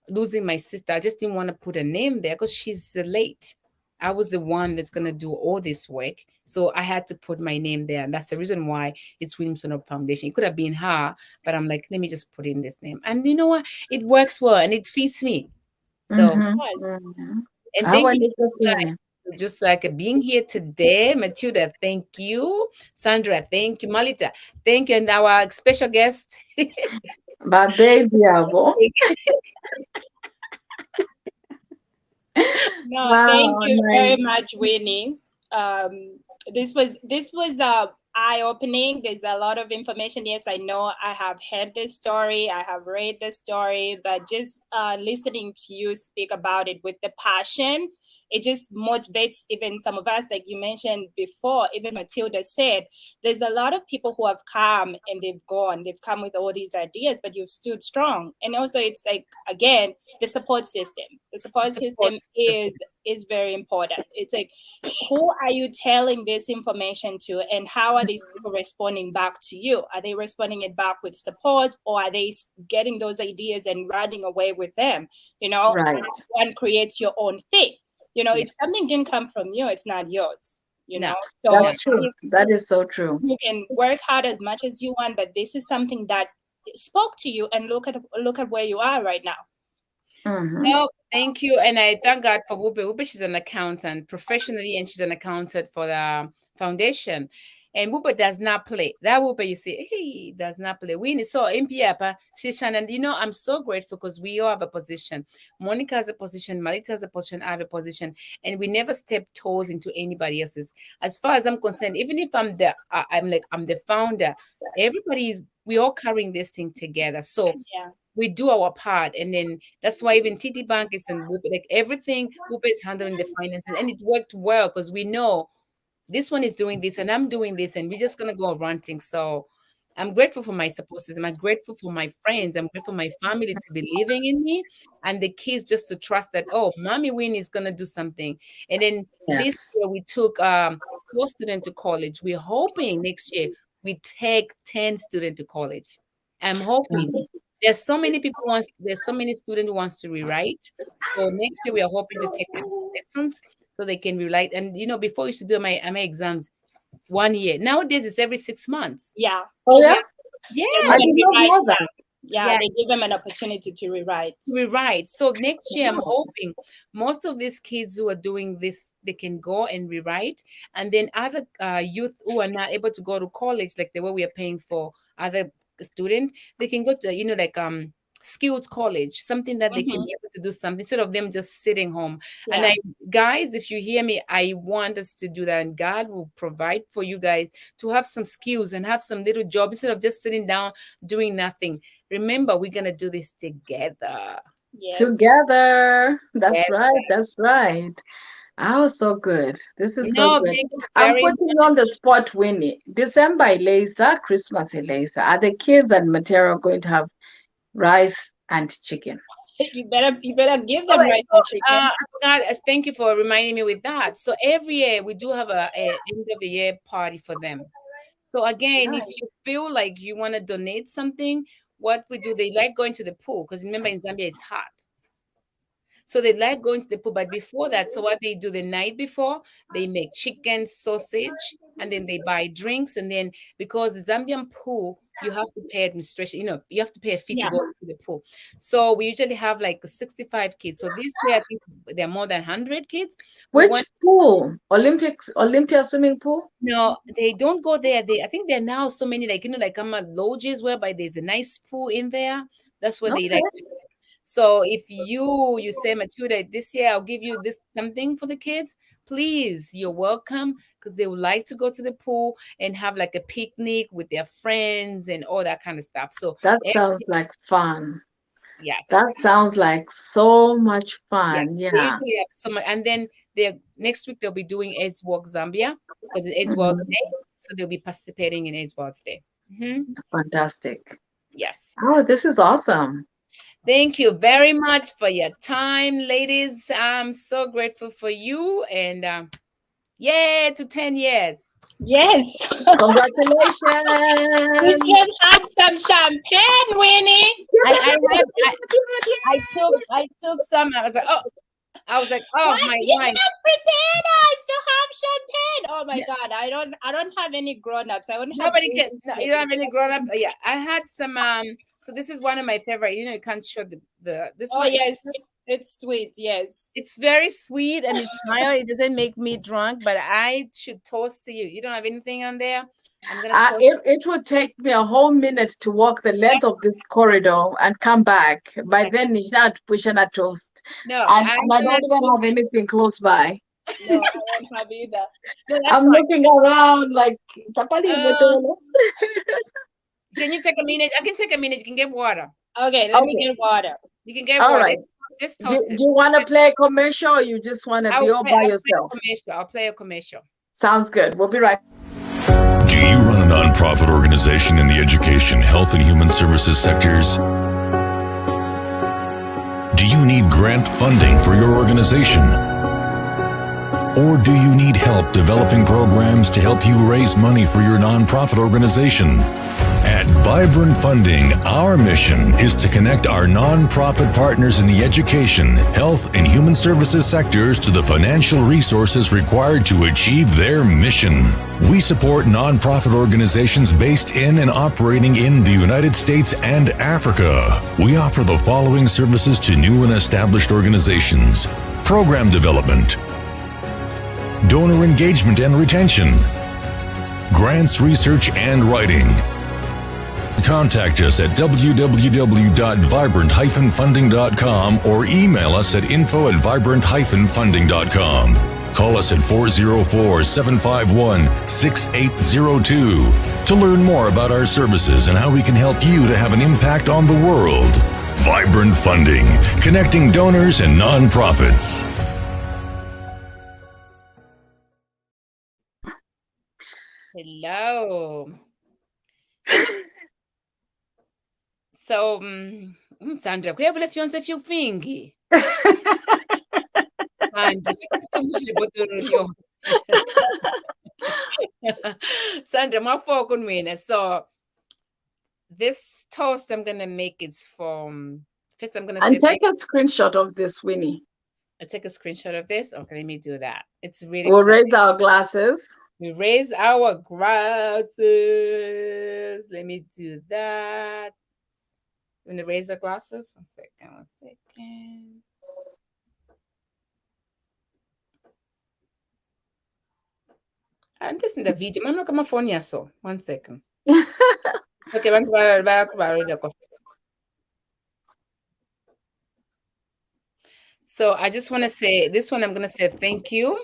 A: losing my sister, I just didn't want to put a name there because she's late. I was the one that's going to do all this work. So I had to put my name there. And that's the reason why it's William Sonda Foundation. It could have been her, but I'm like, let me just put in this name. And you know what? It works well and it fits me. So, and thank you guys. Just like being here today. Matilda, thank you. Sandra, thank you. Malita, thank you. And our special guest.
B: Babe Diabo.
C: No, thank you very much, Winnie. This was eye-opening. There's a lot of information. Yes, I know I have heard this story, I have read the story, but just listening to you speak about it with the passion, it just motivates even some of us, like you mentioned before, even Matilda said, there's a lot of people who have come and they've come with all these ideas, but you've stood strong. And also it's like, again, the support system. The support system is very important. It's like, who are you telling this information to, and how are these people responding back to you? Are they responding it back with support, or are they getting those ideas and running away with them?
B: Right.
C: One creates your own thing. If something didn't come from you, it's not yours. So
B: that's true. That is so true.
C: You can work hard as much as you want, but this is something that spoke to you, and look at where you are right now.
A: No, thank you. And I thank God for Whoopi. Whoopi, she's an accountant professionally, and she's an accountant for the foundation. And Whoopi does not play. That Whoopi, you see, he does not play. We so Impiapa, she's Shannon. I'm so grateful because we all have a position. Monica has a position, Malita has a position, I have a position, and we never step toes into anybody else's. As far as I'm concerned, even if I'm the founder, we all carrying this thing together. So we do our part, and then that's why even TT Bank is in Whoopi, like everything Whoopi is handling the finances, and it worked well because we know this one is doing this and I'm doing this, and we're just gonna go ranting. So I'm grateful for my support system. I'm grateful for my friends. I'm grateful for my family to be living in me, and the kids just to trust that, oh, Mommy Winnie is gonna do something. And then this year we took 4 students to college. We're hoping next year we take 10 students to college. I'm hoping. There's so many students who wants to rewrite. So next year we are hoping to take them lessons so they can rewrite. And before we used to do my exams 1 year. Nowadays it's every 6 months.
C: Yeah.
B: Oh yeah?
A: Yeah.
B: I did not know that.
C: Yeah, they give them an opportunity to rewrite.
A: So next year, I'm hoping most of these kids who are doing this, they can go and rewrite. And then other youth who are not able to go to college, like the way we are paying for other students, they can go to, like skills college, something that they can be able to do something instead of them just sitting home.
C: Yeah.
A: And guys, if you hear me, I want us to do that, and God will provide for you guys to have some skills and have some little job instead of just sitting down doing nothing. Remember, we're gonna do this together.
C: Yes.
B: Together. That's right. That's right. Oh, so good. This is so good.
A: Thank you
B: I'm
A: very
B: putting you on the spot, Winnie. December laser, Christmas laser. Are the kids and material going to have rice and chicken?
C: You better give them rice
A: so,
C: and chicken.
A: I forgot. Thank you for reminding me with that. So every year we do have a end of the year party for them. So again, if you feel like you want to donate something, what we do, they like going to the pool because remember in Zambia it's hot. So they like going to the pool, but before that, so what they do the night before, they make chicken, sausage, and then they buy drinks. And then because the Zambian pool, you have to pay administration, you have to pay a fee to go into the pool. So we usually have like 65 kids. So this year, I think there are more than 100 kids.
B: Which pool? Olympia swimming pool?
A: No, they don't go there. I think there are now so many, like lodges whereby there's a nice pool in there. That's where they like to. So if you say, Matilda, this year I'll give you this something for the kids, please, you're welcome, because they would like to go to the pool and have like a picnic with their friends and all that kind of stuff. So
B: that sounds like fun.
A: Yes.
B: That sounds like so much fun. Yeah.
A: They usually have so much, and then next week they'll be doing AIDS Walk Zambia because it's AIDS World Day. So they'll be participating in AIDS World Day.
B: Fantastic.
A: Yes.
B: Oh, this is awesome.
A: Thank you very much for your time, ladies. I'm so grateful for you. And yay to 10 years.
C: Yes.
B: Congratulations.
C: You should have some champagne, Winnie.
A: I took some. I was like, oh my
C: You
A: God.
C: should have prepared us to have champagne. Oh my God. I don't have any grown-ups.
A: Nobody can. No, you don't have any grown up. Yeah, I had some. So this is one of my favorite. You can't show this.
C: Oh
A: one.
C: yes, it's sweet. Yes,
A: it's very sweet and it's mild. It doesn't make me drunk, but I should toast to you. You don't have anything on there. I'm gonna.
B: It would take me a whole minute to walk the length of this corridor and come back. By then, you not pushing a toast.
A: No,
B: and I don't even have anything close by.
C: No, I don't have either.
A: No,
B: I'm looking around like.
A: Can you take a minute? I can take a minute. You can get water.
C: Okay, let me get water.
A: You can get
B: All
A: water.
B: Right.
A: Do
B: you want to play a commercial or you just want to be all by yourself?
A: I'll play a commercial.
B: Sounds good. We'll be right
D: back. Do you run a nonprofit organization in the education, health, and human services sectors? Do you need grant funding for your organization? Or do you need help developing programs to help you raise money for your nonprofit organization? At Vibrant Funding, our mission is to connect our nonprofit partners in the education, health, and human services sectors to the financial resources required to achieve their mission. We support nonprofit organizations based in and operating in the United States and Africa. We offer the following services to new and established organizations: program development, donor engagement and retention, grants, research, and writing. Contact us at www.vibrant-funding.com or email us at info@vibrant-funding.com. Call us at 404-751-6802 to learn more about our services and how we can help you to have an impact on the world. Vibrant Funding, connecting donors and nonprofits.
A: Hello. So, Sandra, kuyabula fyonse fyufingi. Sandra, mwafoko nwina. So, this toast I'm gonna make is from. First, I'm gonna
B: take a screenshot of this, Winnie.
A: I take a screenshot of this. Okay, let me do that. It's really.
B: We'll raise our glasses.
A: We raise our glasses. Let me do that. You want to raise your glasses? 1 second. 1 second. I'm just in the video. I'm not going to phone you, so 1 second. Okay, so I just want to say this one. I'm going to say thank you.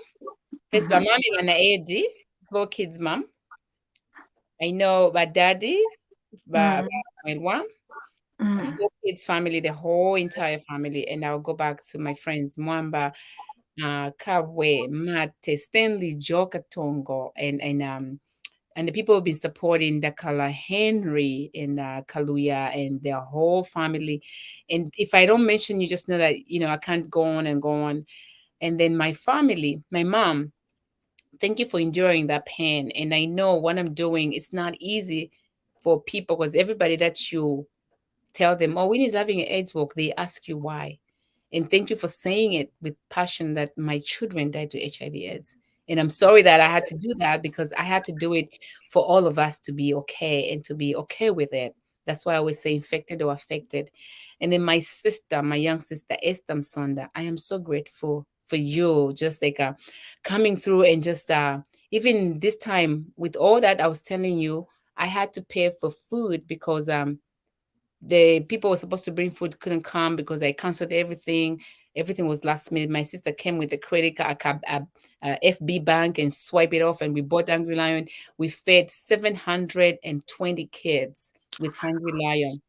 A: First, my mommy and AD, 4 kids, mom. I know my daddy, my one, 4 kids family, the whole entire family, and I'll go back to my friends, Mwamba, Kabwe, Mate, Stanley, Joka Tongo, and the people who've been supporting the Kala Henry and Kaluya and their whole family. And if I don't mention you, just know that I can't go on and go on. And then my family, my mom. Thank you for enduring that pain. And I know what I'm doing, it's not easy for people because everybody that you tell them, oh, Winnie's having an AIDS walk, they ask you why. And thank you for saying it with passion that my children died to HIV/AIDS. And I'm sorry that I had to do that because I had to do it for all of us to be okay and to be okay with it. That's why I always say infected or affected. And then my sister, my young sister, Esther Sonda, I am so grateful for you, just like coming through and just even this time with all that I was telling you, I had to pay for food because the people were supposed to bring food couldn't come because I canceled everything. Everything was last minute. My sister came with a credit card, FB bank, and swipe it off, and we bought Hungry Lion. We fed 720 kids with Hungry Lion.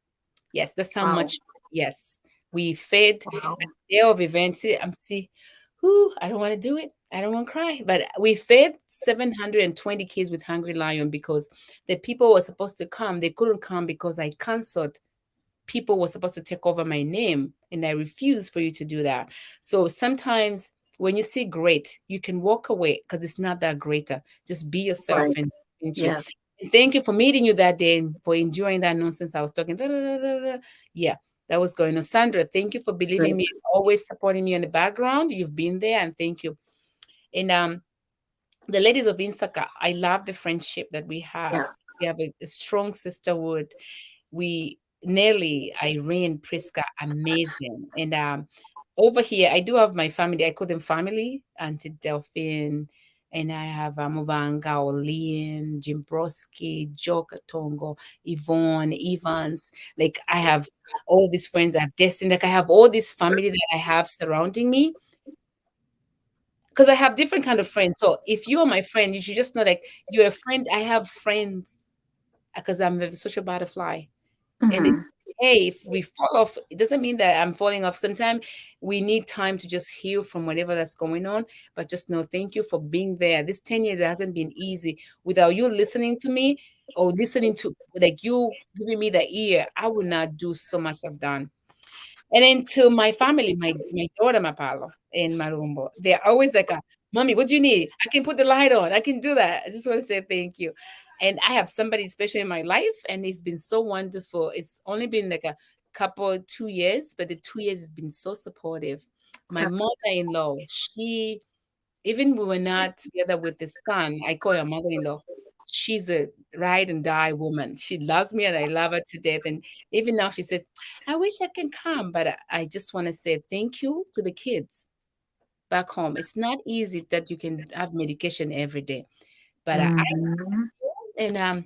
A: Yes, that's how much. Yes, we fed at the day of events. I don't want to do it. I don't want to cry. But we fed 720 kids with Hungry Lion because the people were supposed to come. They couldn't come because I canceled. People were supposed to take over my name, and I refused for you to do that. So sometimes when you see great, you can walk away because it's not that greater. Just be yourself and thank you for meeting you that day and for enjoying that nonsense I was talking. Yeah, that was going on. Sandra, thank you for believing me, always supporting me in the background. You've been there, and thank you. And the ladies of Insaka, I love the friendship that we have.
B: Yes.
A: We have a strong sisterhood. Nelly, Irene, Priska, amazing. And over here, I do have my family. I call them family, Auntie Delphine, and I have Mubanga, Olean, Jimbroski, Joka Tongo, Yvonne, Evans. Like I have all these friends. I have Destiny. Like I have all this family that I have surrounding me. Because I have different kind of friends. So if you are my friend, you should just know like you're a friend. I have friends because I'm a social butterfly. And hey, if we fall off, it doesn't mean that I'm falling off. Sometimes we need time to just heal from whatever that's going on. But just know, thank you for being there. This 10 years hasn't been easy. Without you listening to me or listening to like you giving me the ear, I would not do so much I've done. And then to my family, my daughter Mapalo and Marumbo, they're always like, Mommy, what do you need? I can put the light on. I can do that. I just want to say thank you. And I have somebody special in my life, and it's been so wonderful. It's only been like a couple, 2 years, but the 2 years has been so supportive. My mother-in-law, even we were not together with the son, I call her mother-in-law. She's a ride and die woman. She loves me and I love her to death. And even now she says, I wish I can come, but I just want to say thank you to the kids back home. It's not easy that you can have medication every day, but I know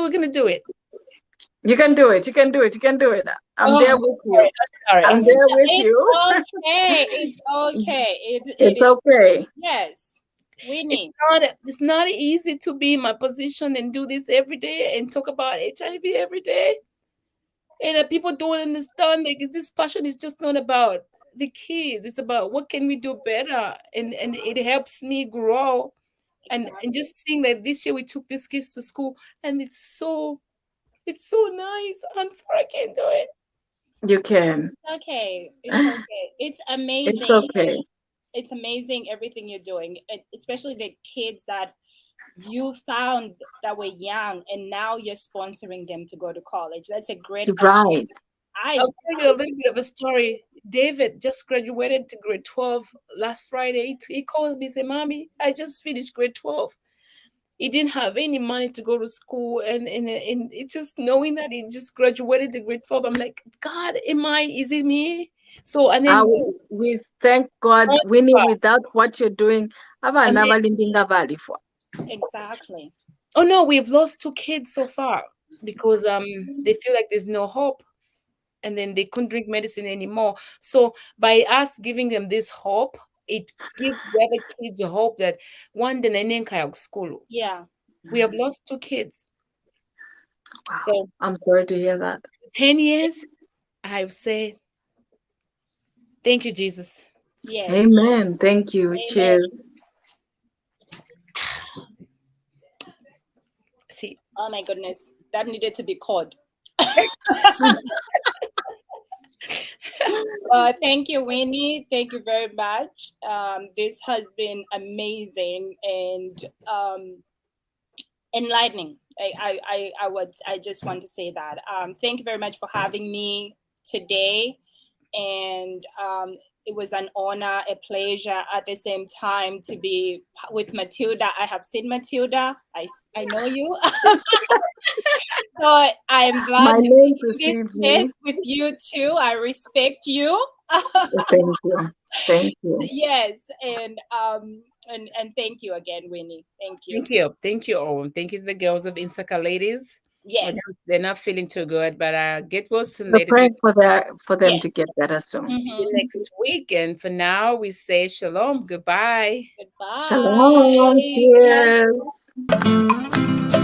A: we're gonna do it.
B: You can do it. You can do it. You can do it. I'm there with you. I'm there with you.
C: Okay. It's okay.
B: It's okay.
C: Yes.
A: It's not easy to be in my position and do this every day and talk about HIV every day. And people don't understand like this passion is just not about the kids. It's about what can we do better. And it helps me grow. And just seeing that this year we took these kids to school and it's so nice. I'm sorry I can't do it.
B: You can.
C: Okay. It's okay. It's amazing.
B: It's okay.
C: It's amazing everything you're doing, especially the kids that you found that were young and now you're sponsoring them to go to college. That's a great
B: right.
A: I'll tell you a little bit of a story. David just graduated to grade 12 last Friday. He called me and said, Mommy, I just finished grade 12. He didn't have any money to go to school, and it's just knowing that he just graduated the grade 12. I'm like, God, is it me? So and then
B: We thank God, Winnie, without what you're doing.
A: And then-
C: Exactly.
A: oh no, we've lost 2 kids so far because they feel like there's no hope, and then they couldn't drink medicine anymore. So by us giving them this hope, it gives the other kids a hope that one day nenenka school.
C: Yeah.
A: We have lost 2 kids.
B: Wow.
A: So
B: I'm sorry to hear that.
A: 10 years, I've said, thank you, Jesus.
C: Yes.
B: Amen. Thank you.
C: Amen.
B: Cheers.
A: See,
C: Oh my goodness, that needed to be called. Thank you, Winnie. Thank you very much. This has been amazing and enlightening. I just want to say that. Thank you very much for having me today, and it was an honor, a pleasure at the same time to be with Matilda. I have seen Matilda. I know you. So I am glad
B: My
C: to
B: name
C: be in
B: precedes
C: this space
B: me.
C: with you too. I respect you.
B: Thank you. Thank you.
C: Yes, and thank you again, Winnie. Thank you.
A: thank you. Thank you all. Thank you to the girls of Insaka ladies.
C: Yes.
A: They're not feeling too good, but get well soon,
B: We're
A: ladies.
B: praying for them
C: Yes.
B: to get better soon.
C: Mhm.
A: Next week. And for now, we say shalom. Goodbye.
C: Goodbye.
B: Shalom.
C: Yes.
B: Cheers.